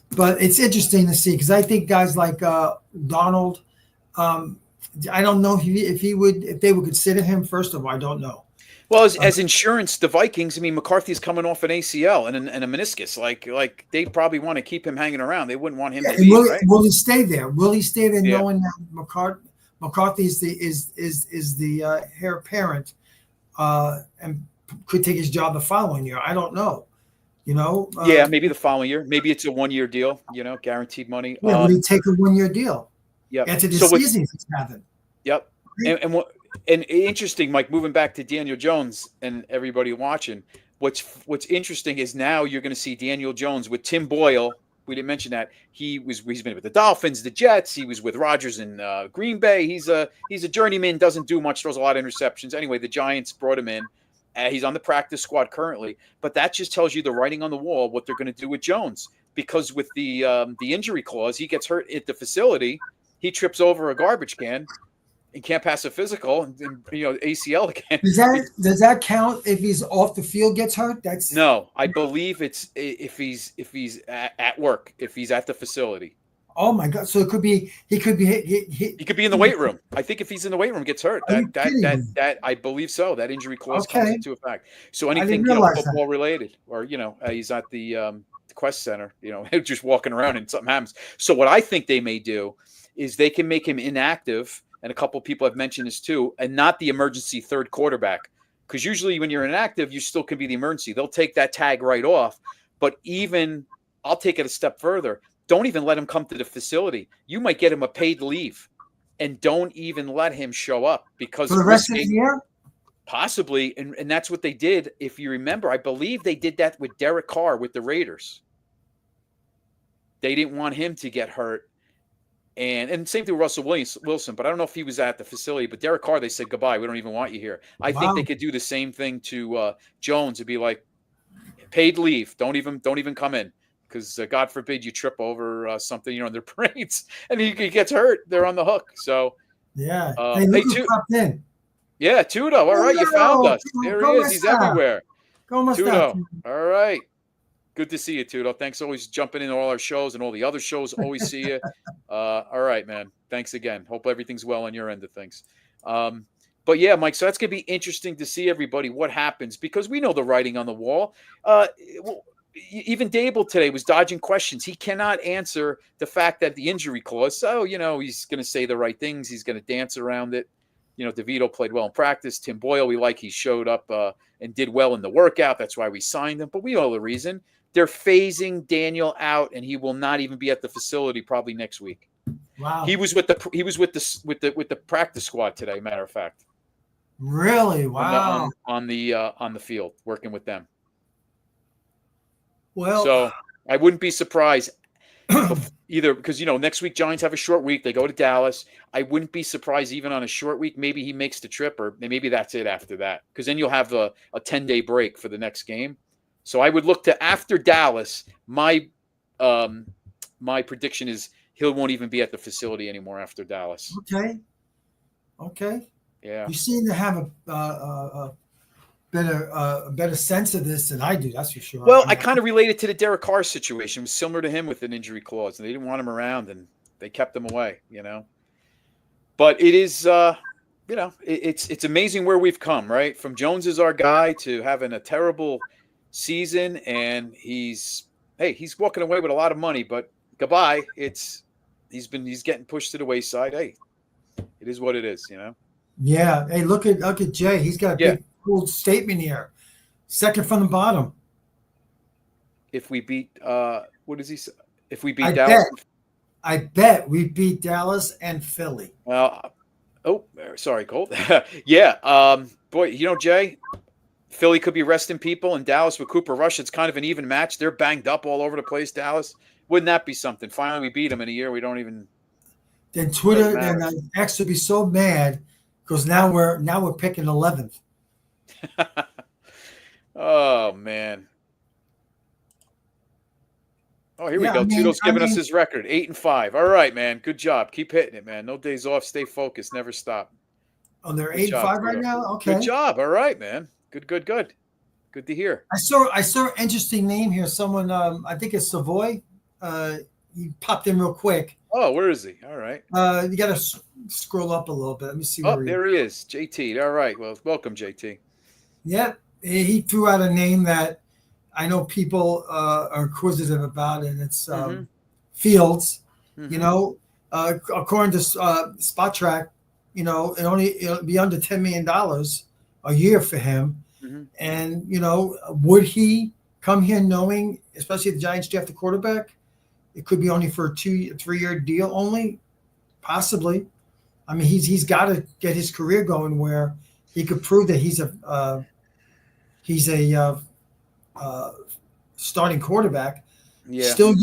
But it's interesting to see because I think guys like Donald. I don't know if they would consider him. First of all, I don't know. Well, Uh, as insurance, the Vikings. I mean, McCarthy's coming off an ACL and a meniscus. Like they probably want to keep him hanging around. They wouldn't want him Yeah, to and leave, right? will he stay there? Will he stay there Yeah. knowing that McCarthy is the heir apparent and could take his job the following year? I don't know. You know, Yeah, maybe the following year. Maybe it's a 1 year deal. Guaranteed money. yeah, would he take a 1 year deal Yep. after the So what's season he's having? Yep. Right? And interesting, Mike, moving back to Daniel Jones and everybody watching, what's interesting is now you're going to see Daniel Jones with Tim Boyle. We didn't mention that he's been with the Dolphins, the Jets. He was with Rodgers in Green Bay. He's a journeyman, doesn't do much, throws a lot of interceptions. Anyway, the Giants brought him in. He's on the practice squad currently, but that just tells you the writing on the wall what they're going to do with Jones because with the injury clause, he gets hurt at the facility, he trips over a garbage can. He can't pass a physical, and ACL again. Does that count if he's off the field gets hurt? That's No, I believe it's if he's at work, if he's at the facility. Oh my God! So it could be he could be He could be in the weight room. I think if he's in the weight room, gets hurt. Are you kidding me? That I believe so. That injury clause comes Okay, into effect. So I anything didn't realize that. football related, or he's at the Quest Center, just walking around and something happens. So what I think they may do is they can make him inactive. And a couple of people have mentioned this too, and not the emergency third quarterback. Because usually when you're inactive, you still can be the emergency. They'll take that tag right off. But I'll take it a step further. Don't even let him come to the facility. You might get him a paid leave and don't even let him show up because For the rest of the year? Possibly. And that's what they did. If you remember, I believe they did that with Derek Carr with the Raiders. They didn't want him to get hurt. And same thing with Russell Wilson, but I don't know if he was at the facility. But Derek Carr, they said goodbye. We don't even want you here. I think they could do the same thing to Jones. It'd be like paid leave. Don't even come in because God forbid you trip over something in their parades and he gets hurt. They're on the hook. So yeah. Hey, look who popped in. Yeah, Tudo. All right, you found us. There he is. He's everywhere. Tudo. All right. Good to see you, Tudo. Thanks always jumping in all our shows and all the other shows. Always see you. All right, man. Thanks again. Hope everything's well on your end of things. But yeah, Mike, so that's going to be interesting to see everybody what happens because we know the writing on the wall. even Dable today was dodging questions. He cannot answer the fact that the injury clause. So, he's going to say the right things. He's going to dance around it. DeVito played well in practice. Tim Boyle, he showed up and did well in the workout. That's why we signed him. But we know the reason. They're phasing Daniel out, and he will not even be at the facility probably next week. Wow. He was with the practice squad today. Matter of fact. Really? Wow. On the field, working with them. Well, so I wouldn't be surprised either because next week Giants have a short week. They go to Dallas. I wouldn't be surprised even on a short week. Maybe he makes the trip, or maybe that's it after that. Because then you'll have a 10-day break for the next game. So I would look to after Dallas. My prediction is he won't even be at the facility anymore after Dallas. Okay. Yeah. You seem to have a better sense of this than I do. That's for sure. Well, I kind of related to the Derek Carr situation. It was similar to him with an injury clause, and they didn't want him around, and they kept him away. But it is, it's amazing where we've come, right? From Jones is our guy to having a terrible season, and he's walking away with a lot of money, but goodbye. He's getting pushed to the wayside. Hey, it is what it is, Yeah. Hey, look at Jay. He's got a big cool statement here. Second from the bottom. If we beat, what does he say? If we beat Dallas, I bet we beat Dallas and Philly. Sorry, Colt. Yeah. Boy, Jay, Philly could be resting people, and Dallas with Cooper Rush, it's kind of an even match. They're banged up all over the place. Dallas, wouldn't that be something? Finally, we beat them in a year we don't even. Then Twitter and X would be so mad because now we're picking 11th. Oh man. Oh, here we go. Toodle's giving us his record, 8-5. All right, man. Good job. Keep hitting it, man. No days off. Stay focused. Never stop. Oh, they're 8-5 right now. Okay. Good job. All right, man. Good. Good to hear. I saw an interesting name here. Someone, I think it's Savoy. He popped in real quick. Oh, where is he? All right. You got to scroll up a little bit. Let me see. There he is. JT. All right. Well, welcome, JT. Yeah. He threw out a name that I know people are inquisitive about, and it's Fields. Mm-hmm. According to Spot Track, it'll be under $10 million a year for him. Mm-hmm. And, would he come here knowing, especially if the Giants draft a quarterback, it could be only for a 2-3-year deal only? Possibly. I mean, he's got to get his career going where he could prove that he's a starting quarterback. Yeah. Still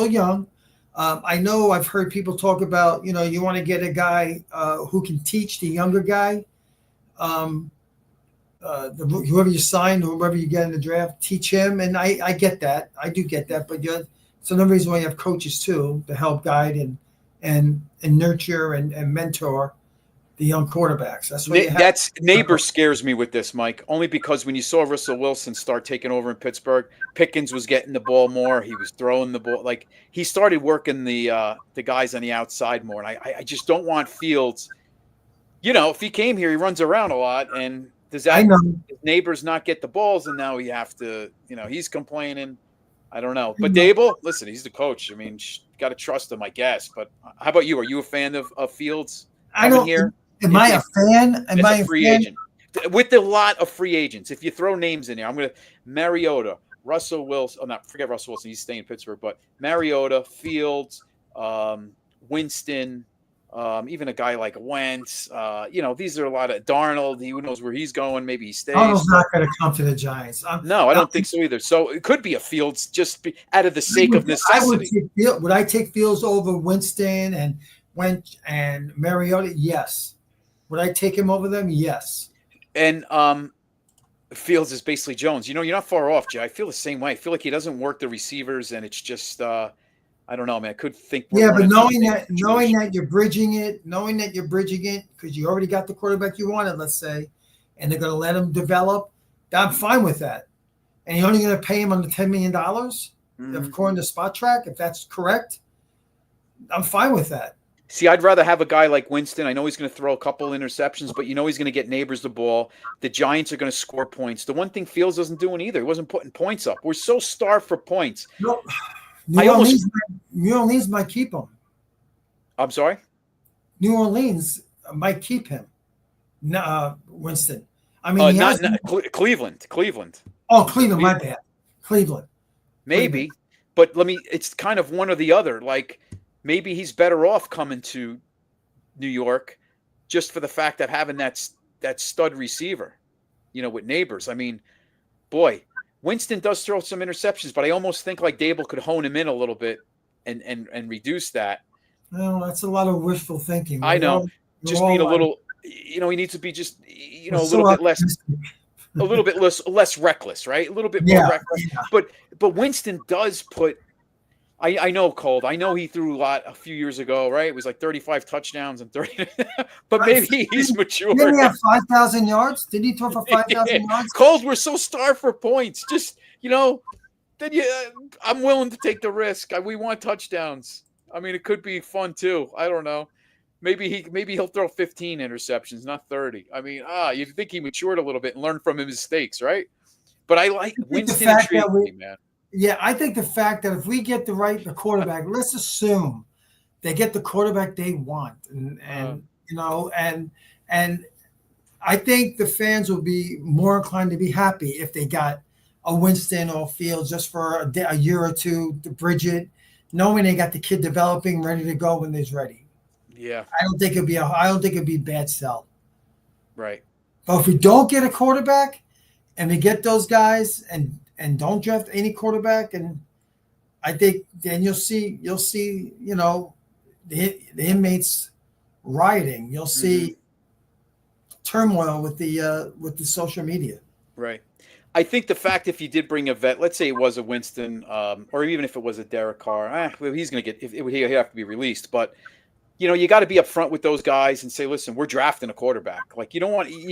young. I know I've heard people talk about, you want to get a guy who can teach the younger guy. Whoever you sign, whoever you get in the draft, teach him. And I get that. I do get that. But it's another reason why you have coaches too, to help guide and nurture and mentor the young quarterbacks. That's what Neighbor scares me with this, Mike, only because when you saw Russell Wilson start taking over in Pittsburgh, Pickens was getting the ball more. He was throwing the ball. Like, he started working the guys on the outside more. And I just don't want Fields. If he came here, he runs around a lot. And does Neighbors not get the balls? And now we have to, he's complaining. I don't know. But Dable, listen, he's the coach. I mean, got to trust him, I guess. But how about you? Are you a fan of Fields? I don't. Here? Am I a fan? Am I a free agent? With a lot of free agents, if you throw names in there, I'm going to Mariota, Russell Wilson. Forget Russell Wilson. He's staying in Pittsburgh. But Mariota, Fields, Winston, even a guy like Wentz. These are a lot of Darnold. Who knows where he's going? Maybe he stays. Darnold's not going to come to the Giants. No, I don't think so either. So it could be a Fields just out of the sake of necessity. Would I take Fields over Winston and Wentz and Mariota? Yes. Would I take him over them? Yes. And Fields is basically Jones. You're not far off, Jay. I feel the same way. I feel like he doesn't work the receivers, and it's just I don't know, man. I could think. Yeah, but knowing that you're bridging it because you already got the quarterback you wanted, let's say, and they're going to let him develop, I'm fine with that. And you're only going to pay him under $10 million, according to Spot Track, if that's correct. I'm fine with that. See, I'd rather have a guy like Winston. I know he's going to throw a couple interceptions, but he's going to get Neighbors the ball. The Giants are going to score points. The one thing Fields doesn't do either. He wasn't putting points up. We're so starved for points. No, I almost. New Orleans might keep him. I'm sorry? New Orleans might keep him. Winston. I mean, Cleveland. Oh, Cleveland, my bad. Cleveland. Maybe, but it's kind of one or the other. Like, maybe he's better off coming to New York just for the fact that having that stud receiver, with Neighbors. I mean, boy, Winston does throw some interceptions, but I almost think like Dable could hone him in a little bit and reduce that. Well, that's a lot of wishful thinking. I know. Just being a little, he needs to be just, a little bit less reckless, right? A little bit more reckless. Yeah. But Winston does put. I know, Cold. I know he threw a few years ago, right? It was like 35 touchdowns and 30. But maybe he's mature. Didn't he have 5,000 yards? Did he throw for 5,000 yards? Cold, we're so starved for points. Just, then I'm willing to take the risk. We want touchdowns. I mean, it could be fun too. I don't know. Maybe he'll throw 15 interceptions, not 30. I mean, you think he matured a little bit and learned from his mistakes, right? But I like Winston intrigued me, man. Yeah, I think the fact that if we get the quarterback, let's assume they get the quarterback they want, and I think the fans will be more inclined to be happy if they got a Winston or Fields just for a year or two to bridge it, knowing they got the kid developing, ready to go when he's ready. Yeah, I don't think it'd be a bad sell. Right. But if we don't get a quarterback, and we get those guys and don't draft any quarterback, and I think then you'll see the inmates rioting. You'll see turmoil with the social media. Right. I think the fact if you did bring a vet, let's say it was a Winston, or even if it was a Derek Carr, he's going to get he'd have to be released. But you got to be upfront with those guys and say, listen, we're drafting a quarterback. Like you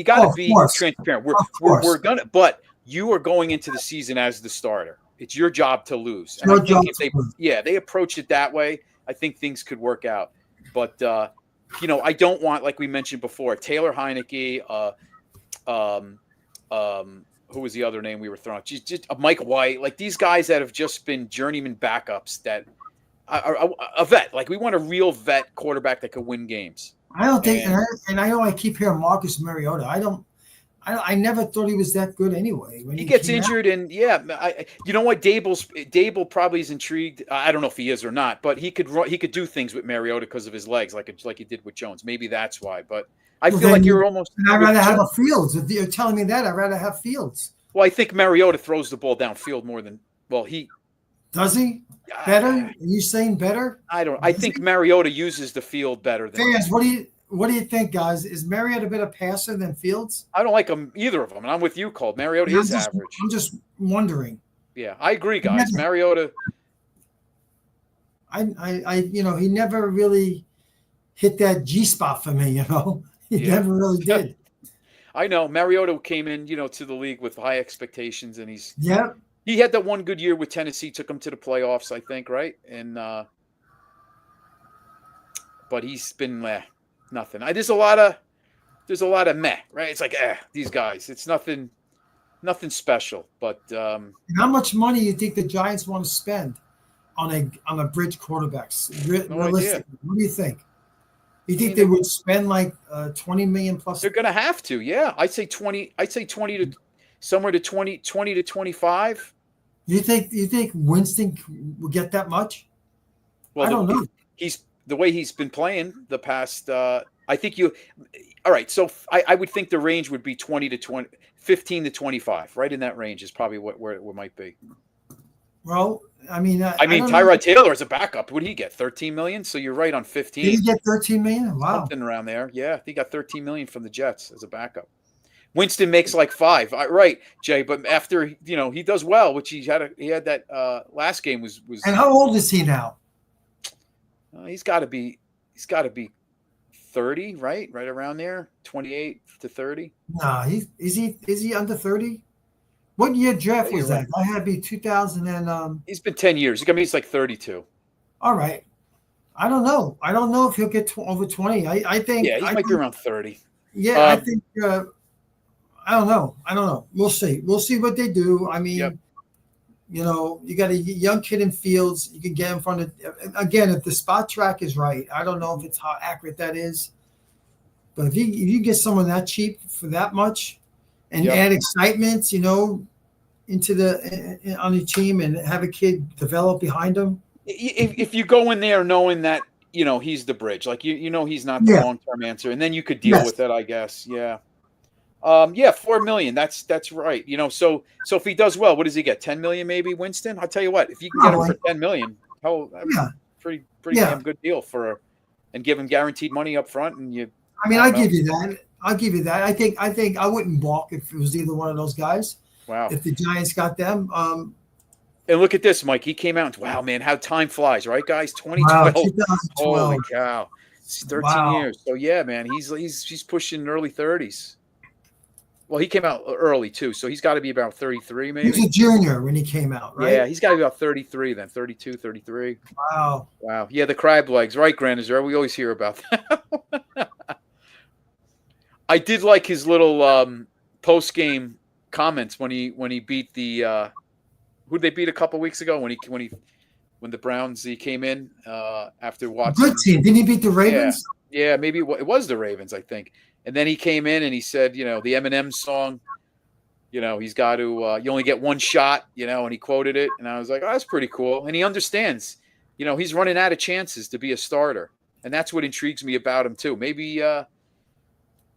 got to be transparent. We're gonna, but you are going into the season as the starter. It's your job to lose. And I think if they approach it that way, I think things could work out. But I don't want, like we mentioned before, Taylor Heineke, who was the other name we were throwing? Just Mike White, like these guys that have just been journeyman backups that are a vet. Like we want a real vet quarterback that could win games. I don't think, and I know I keep hearing Marcus Mariota. I never thought he was that good anyway. When he gets injured, and you know what? Dable probably is intrigued. I don't know if he is or not, but he could do things with Mariota because of his legs, like he did with Jones. Maybe that's why. But I feel like you're almost. And I'd rather have a Fields. If you're telling me that, I'd rather have Fields. Well, I think Mariota throws the ball downfield more than he. Does he? Better? Are you saying better? I think Mariota uses the field better than fans. What do you think, guys? Is Mariota a better passer than Fields? I don't like either of them, and I'm with you, Colt. Mariota is average. I'm just wondering. Yeah, I agree, guys. Mariota. He never really hit that G spot for me. He never really did. I know Mariota came in, to the league with high expectations, and he had that one good year with Tennessee, took him to the playoffs, I think, right? And but he's been nothing. There's a lot of meh, right? It's like these guys. It's nothing special. But how much money do you think the Giants want to spend on a bridge quarterbacks? Realistically, what do you think? You think they would spend like $20 million plus? They're going to have to. Yeah, I'd say 20. I'd say 20 to somewhere to 20 to 25. You think Winston will get that much? Well, I don't know. The way he's been playing the past. I think you. All right, so I would think the range would be 15 to 25. Right in that range is probably where it might be. Well, I mean, Tyrod Taylor as a backup. What did he get? 13 million. So you're right on 15. Did he get 13 million? Wow, something around there. Yeah, he got 13 million from the Jets as a backup. Winston makes like 5. Right, Jay. But after he does well, which he had that last game was. And how old is he now? He's got to be 30, right? Right around there, 28 to 30. Nah, is he under 30? What year draft was that? I had to be 2000 and He's been 10 years. I mean, he's like 32. All right. I don't know. I don't know if he'll get over 20. I think. Yeah, he might be around 30. Yeah, I think. I don't know. I don't know. We'll see. We'll see what they do. I Yep. mean, you got a young kid in Fields. You can get in front of. Again, if the spot track is right, I don't know if it's how accurate that is, but if you get someone that cheap for that much, and Yep. add excitement, into the on your team and have a kid develop behind him. If you go in there knowing that he's the bridge, like he's not the Yeah. long-term answer, and then you could deal Yes. with it, I guess. Yeah. Yeah, 4 million. That's right. So if he does well, what does he get? 10 million maybe, Winston? I'll tell you what, if you can get him Probably. for 10 million, that's Yeah. pretty Yeah. damn good deal and give him guaranteed money up front, and I mean, I I don't know. give you that. I'll give you that. I think I wouldn't balk if it was either one of those guys. Wow. If the Giants got them. And look at this, Mike. He came out and wow, man, how time flies, right, guys? 2012. Wow, 2012. Holy cow. It's 13 years. So yeah, man, he's pushing early 30s. Well, he came out early too, so he's got to be about 33 maybe. He was a junior when he came out, right? Yeah, he's got to be about 33 then, 32, 33. Wow. Wow. Yeah, the crab legs, right, Granizer? We always hear about that. I did like his little post-game comments when he beat the who did they beat a couple weeks ago when the Browns he came in after Watson. Good team. Didn't he beat the Ravens? Yeah, maybe it was the Ravens, I think. And then he came in and he said, the Eminem song, he's got to you only get one shot, and he quoted it, and I was like, oh, that's pretty cool. And he understands, he's running out of chances to be a starter, and that's what intrigues me about him too. Maybe I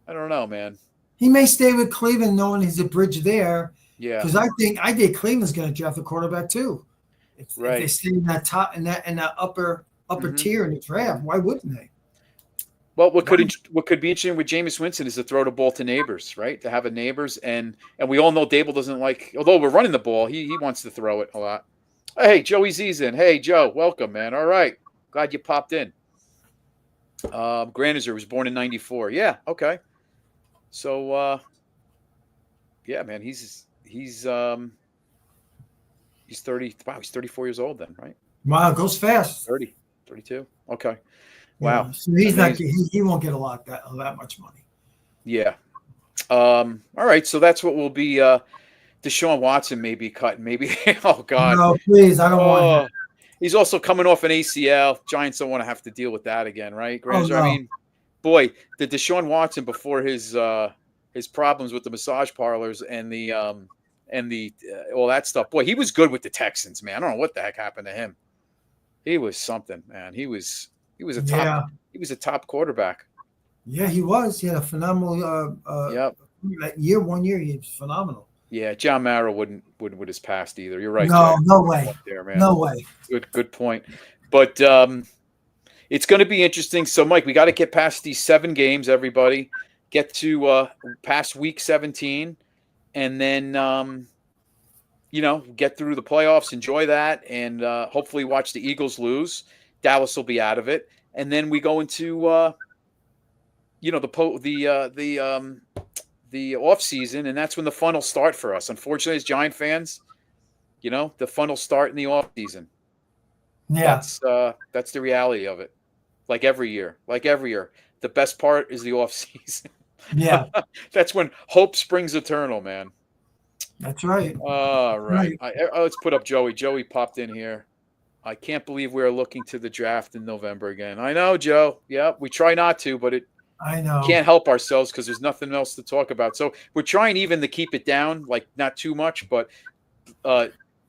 don't know, man. He may stay with Cleveland knowing he's a bridge there. Yeah. Because I think Cleveland's going to draft a quarterback too. If they stay in that top in that upper tier in the draft, why wouldn't they? Well, what could be interesting with Jameis Winston is to throw the ball to neighbors, right? To have a neighbors, and we all know Dable doesn't like. Although we're running the ball, he wants to throw it a lot. Hey, Joey Z's in. Hey, Joe, welcome, man. All right, glad you popped in. Granizer was born in '94. Yeah, okay. So, yeah, man, he's 30. Wow, he's 34 years old then, right? Wow, it goes fast. 30, 32. Okay. Wow. Yeah, so he's not. He won't get that much money. Yeah. All right. So that's what will be. Deshaun Watson may be cut. Maybe. Oh God. No, please. I don't want him. He's also coming off an ACL. Giants don't want to have to deal with that again, right? Oh, no. I mean, boy, the Deshaun Watson before his problems with the massage parlors and the all that stuff. Boy, he was good with the Texans, man. I don't know what the heck happened to him. He was something, man. He was a top. Yeah. He was a top quarterback. Yeah, he was. He had a phenomenal. Yep. That 1 year, he was phenomenal. Yeah, John Mara wouldn't with his past either. You're right. No way. There, man. No way. Good point. But it's going to be interesting. So, Mike, we got to get past these 7 games. Everybody get to past week 17, and then get through the playoffs. Enjoy that, and hopefully watch the Eagles lose. Dallas will be out of it, and then we go into the off season, and that's when the fun will start for us. Unfortunately, as Giant fans, the fun will start in the off season. Yeah, that's the reality of it. Like every year, the best part is the off season. Yeah, that's when hope springs eternal, man. That's right. All right. Let's put up Joey. Joey popped in here. I can't believe we're looking to the draft in November again. I know, Joe. Yeah, we try not to, but I know. Can't help ourselves because there's nothing else to talk about. So we're trying even to keep it down, like not too much, but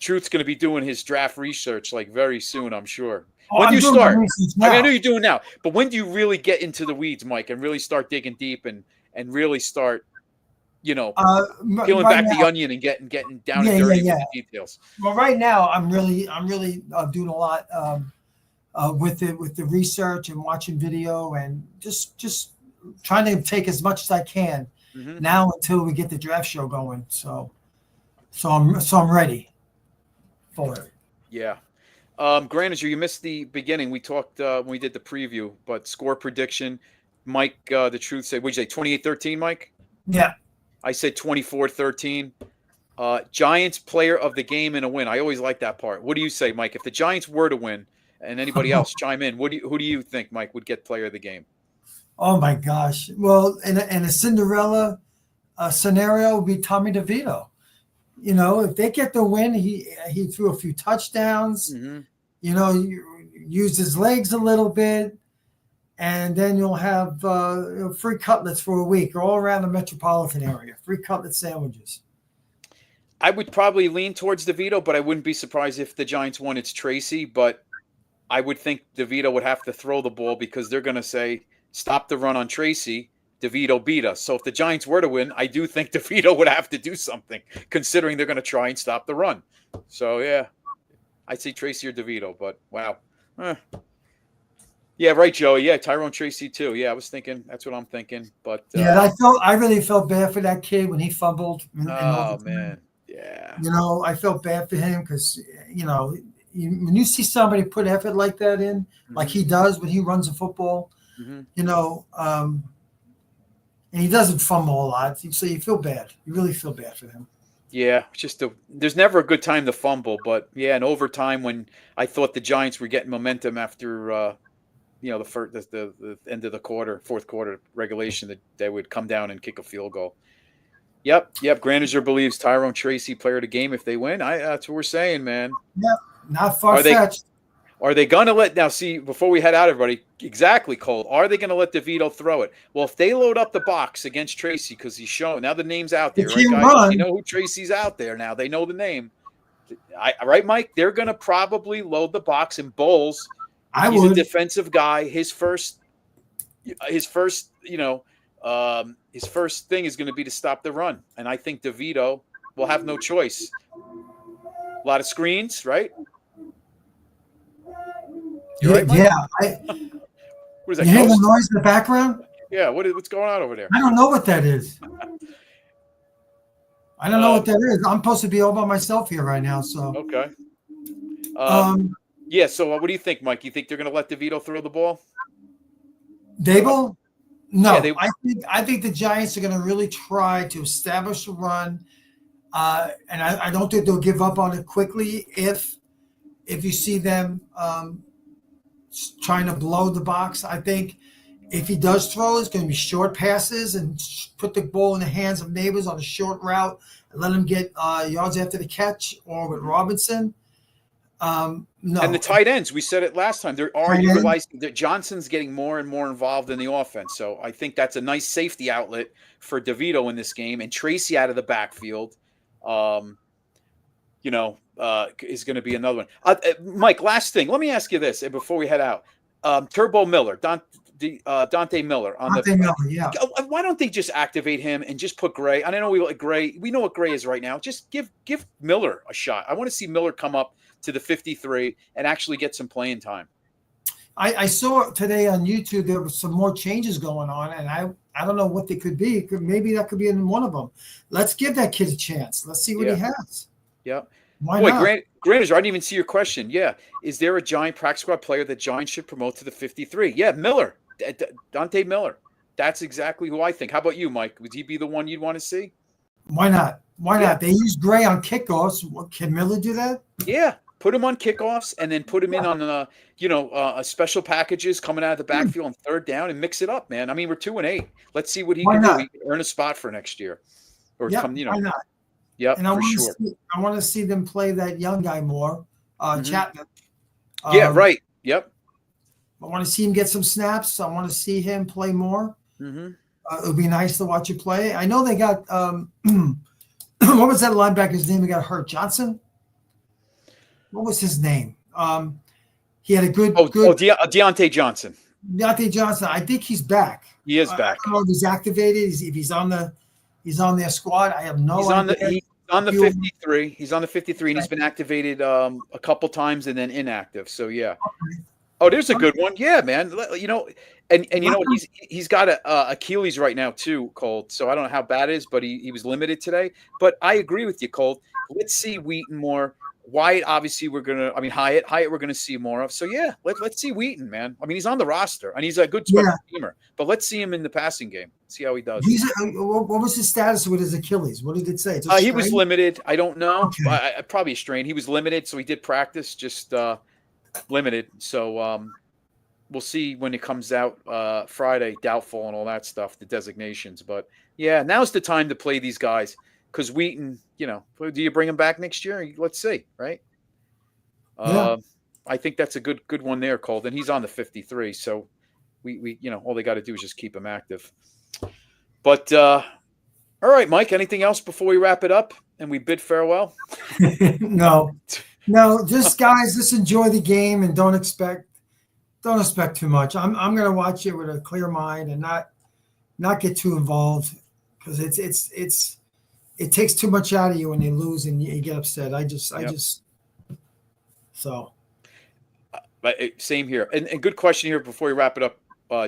Truth's going to be doing his draft research like very soon, I'm sure. When do you start? I mean, I know you're doing now, but when do you really get into the weeds, Mike, and really start digging deep and really start, peeling back the onion and getting down and dirty with the details? Well, right now I'm really doing a lot with the research and watching video and just trying to take as much as I can now until we get the draft show going. So I'm ready for it. Yeah. Granted, you missed the beginning. We talked when we did the preview, but score prediction. Mike, the Truth said, what'd you say, 28-13, Mike? Yeah. I said 24-13. Giants player of the game and a win. I always like that part. What do you say, Mike? If the Giants were to win and anybody else chime in. Who do you think, Mike, would get player of the game? Oh my gosh! Well, in a Cinderella scenario, would be Tommy DeVito. You know, if they get the win, he threw a few touchdowns. Mm-hmm. You know, used his legs a little bit, and then you'll have free cutlets for a week all around the metropolitan area. Free cutlet sandwiches. I would probably lean towards DeVito, but I wouldn't be surprised if the Giants won. It's Tracy, but I would think DeVito would have to throw the ball because they're going to say, stop the run on Tracy. DeVito beat us. So if the Giants were to win, I do think DeVito would have to do something, considering they're going to try and stop the run. So, yeah, I'd say Tracy or DeVito, but wow. Yeah, right, Joey. Yeah, Tyrone Tracy too. Yeah, I was thinking. That's what I'm thinking. But yeah, I really felt bad for that kid when he fumbled. Oh man, yeah. You know, I felt bad for him because when you see somebody put effort like that in, like he does when he runs a football, and he doesn't fumble a lot, so you feel bad. You really feel bad for him. Yeah, there's never a good time to fumble, but yeah, in overtime when I thought the Giants were getting momentum after the end of the fourth quarter regulation, that they would come down and kick a field goal. Yep. Graniger believes Tyrone Tracy player of the game if they win. That's what we're saying, man. Yep, not far-fetched. Are they going to before we head out, everybody, exactly, Cole, are they going to let DeVito throw it? Well, if they load up the box against Tracy because he's shown, now the name's out there, right, guys? You know who Tracy's out there now. They know the name. Right, Mike? They're going to probably load the box in Bowles. He's a defensive guy. His first thing is going to be to stop the run. And I think DeVito will have no choice. A lot of screens, right? You're right, Mike? Yeah. What is that? You hear the noise in the background? Yeah. What's going on over there? I don't know what that is. I don't know what that is. I'm supposed to be all by myself here right now. So okay. Yeah. So what do you think, Mike? You think they're going to let DeVito throw the ball? Dable? No. Yeah, I think the Giants are going to really try to establish a run, and I don't think they'll give up on it quickly. If you see them trying to blow the box, I think if he does throw, it's going to be short passes and put the ball in the hands of neighbors on a short route and let him get yards after the catch, or with Robinson. No. And the tight ends, we said it last time, they're utilizing that Johnson's getting more and more involved in the offense. So I think that's a nice safety outlet for DeVito in this game. And Tracy out of the backfield, is going to be another one. Mike, last thing. Let me ask you this before we head out. Turbo Miller, Dante Miller. Miller, yeah. Why don't they just activate him and just put Gray? I know we like Gray. We know what Gray is right now. Just give Miller a shot. I want to see Miller come up to the 53 and actually get some playing time. I saw today on YouTube there was some more changes going on, and I don't know what they could be. Maybe that could be in one of them. Let's give that kid a chance. Let's see what he has. Yeah. Why not? Graniger, I didn't even see your question. Yeah. Is there a Giant practice squad player that Giants should promote to the 53? Yeah, Miller. Dante Miller. That's exactly who I think. How about you, Mike? Would he be the one you'd want to see? Why not? Why not? They use Gray on kickoffs. Can Miller do that? Yeah. Put him on kickoffs and then put him in on special packages coming out of the backfield on third down and mix it up, man. I mean, we're 2-8. Let's see what he can do. He can earn a spot for next year. Or why not? Yep, and I want to see them play that young guy more, Chapman. Yeah, right. Yep. I want to see him get some snaps. I want to see him play more. It would be nice to watch you play. I know they got what was that linebacker's name? He got hurt. Johnson. What was his name? He had a good. Deontay Johnson. Deontay Johnson. I think he's back. He is back. I don't know if he's activated. If he's on their squad. I have no idea. He's on the 53. He's on the 53, and he's been activated a couple times and then inactive. So yeah. Okay. Oh, there's a good one. Yeah, man. He's got a Achilles right now too, Colt. So I don't know how bad it is, but he was limited today. But I agree with you, Colt. Let's see Wheaton more. Wyatt, obviously, Hyatt we're going to see more of. So, yeah, let's see Wheaton, man. I mean, he's on the roster, and he's a good special teamer. But let's see him in the passing game. See how he does. What was his status with his Achilles? What did it say? He was limited. I don't know. Okay. Probably a strain. He was limited, so he did practice. Just, limited. So we'll see when it comes out Friday, doubtful and all that stuff, the designations. But yeah, now's the time to play these guys because Wheaton, do you bring him back next year? Let's see, right? Yeah. I think that's a good one there, Colton. He's on the 53, so we all they got to do is just keep him active. But all right, Mike. Anything else before we wrap it up and we bid farewell? No, just guys, just enjoy the game and don't expect too much. I'm gonna watch it with a clear mind and not get too involved because it takes too much out of you when you lose and you get upset. So. Same here. And good question here before we wrap it up.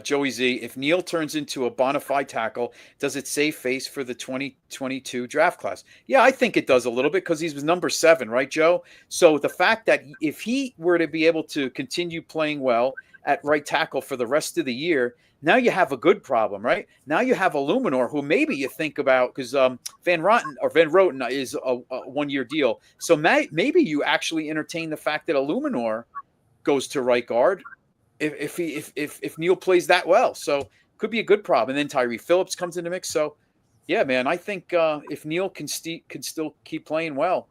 Joey Z, if Neal turns into a bona fide tackle, does it save face for the 2022 draft class? Yeah, I think it does a little bit because he was number 7, right, Joe? So the fact that if he were to be able to continue playing well at right tackle for the rest of the year, now you have a good problem, right? Now you have Illuminor, who maybe you think about because Van Roten is a 1-year deal. So maybe you actually entertain the fact that Illuminor goes to right guard if Neal plays that well. So could be a good problem. And then Tyree Phillips comes in the mix. So yeah, man, I think if Neal can still keep playing well,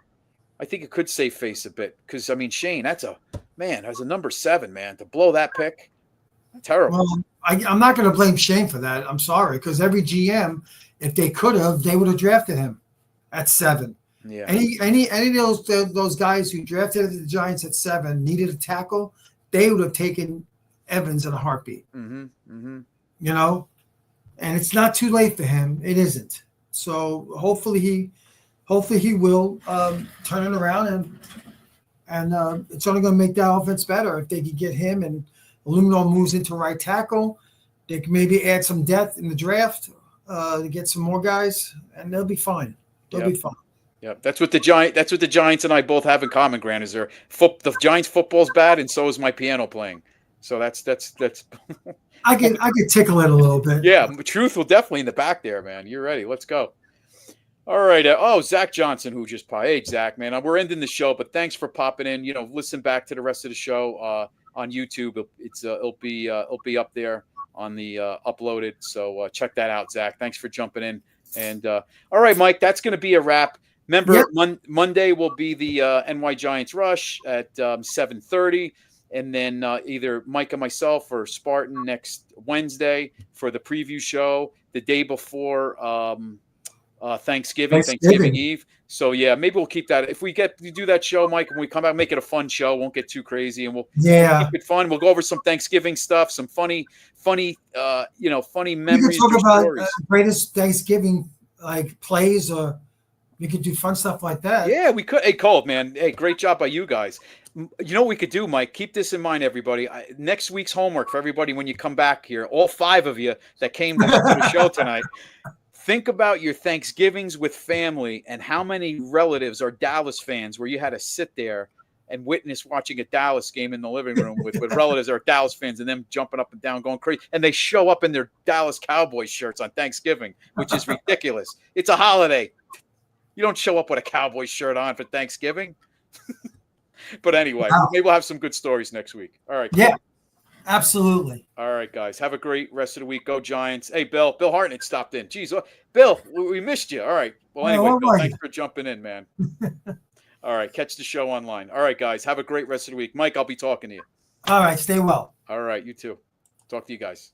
I think it could save face a bit. Because I mean, Shane, as a number 7, man, to blow that pick, terrible. Well, I'm not going to blame Shane for that. I'm sorry, because every GM, if they could have, they would have drafted him at 7. Yeah. Any of those guys who drafted the Giants at 7 needed a tackle, they would have taken Evans in a heartbeat. Mm-hmm. Mm-hmm. And it's not too late for him. It isn't. So hopefully he will turn it around and it's only going to make that offense better if they can get him and Illuminor moves into right tackle. They can maybe add some depth in the draft to get some more guys, and they'll be fine. They'll be fine. Yeah, that's what the Giants and I both have in common, Grant. Is the Giants football's bad, and so is my piano playing. So that's. I could tickle it a little bit. Yeah, truth will definitely in the back there, man. You're ready. Let's go. All right. Zach Johnson, who just hey Zach, man, we're ending the show, but thanks for popping in. Listen back to the rest of the show on YouTube. It'll be up there on the uploaded. So check that out, Zach. Thanks for jumping in. And all right, Mike, that's going to be a wrap. Remember, Monday will be the NY Giants Rush at 7:30. And then either Mike and myself or Spartan next Wednesday for the preview show the day before Thanksgiving Eve. So, yeah, maybe we'll keep that. If we do that show, Mike, when we come out, make it a fun show. Won't get too crazy. And we'll keep it fun. We'll go over some Thanksgiving stuff, some funny memories. We can talk about greatest Thanksgiving plays or – we could do fun stuff like that. Yeah, we could. Hey, Cole, man. Hey, great job by you guys. You know what we could do, Mike? Keep this in mind, everybody. Next week's homework for everybody when you come back here, all 5 of you that came to the show tonight, think about your Thanksgivings with family and how many relatives are Dallas fans where you had to sit there and witness watching a Dallas game in the living room with relatives that are Dallas fans and them jumping up and down, going crazy. And they show up in their Dallas Cowboys shirts on Thanksgiving, which is ridiculous. It's a holiday. You don't show up with a Cowboys shirt on for Thanksgiving. But anyway, maybe we'll have some good stories next week. All right. Yeah, absolutely. All right, guys. Have a great rest of the week. Go Giants. Hey, Bill Hartnett stopped in. Jeez, Bill, we missed you. All right. Well, anyway, Bill, thanks for jumping in, man. All right. Catch the show online. All right, guys. Have a great rest of the week. Mike, I'll be talking to you. All right. Stay well. All right. You too. Talk to you guys.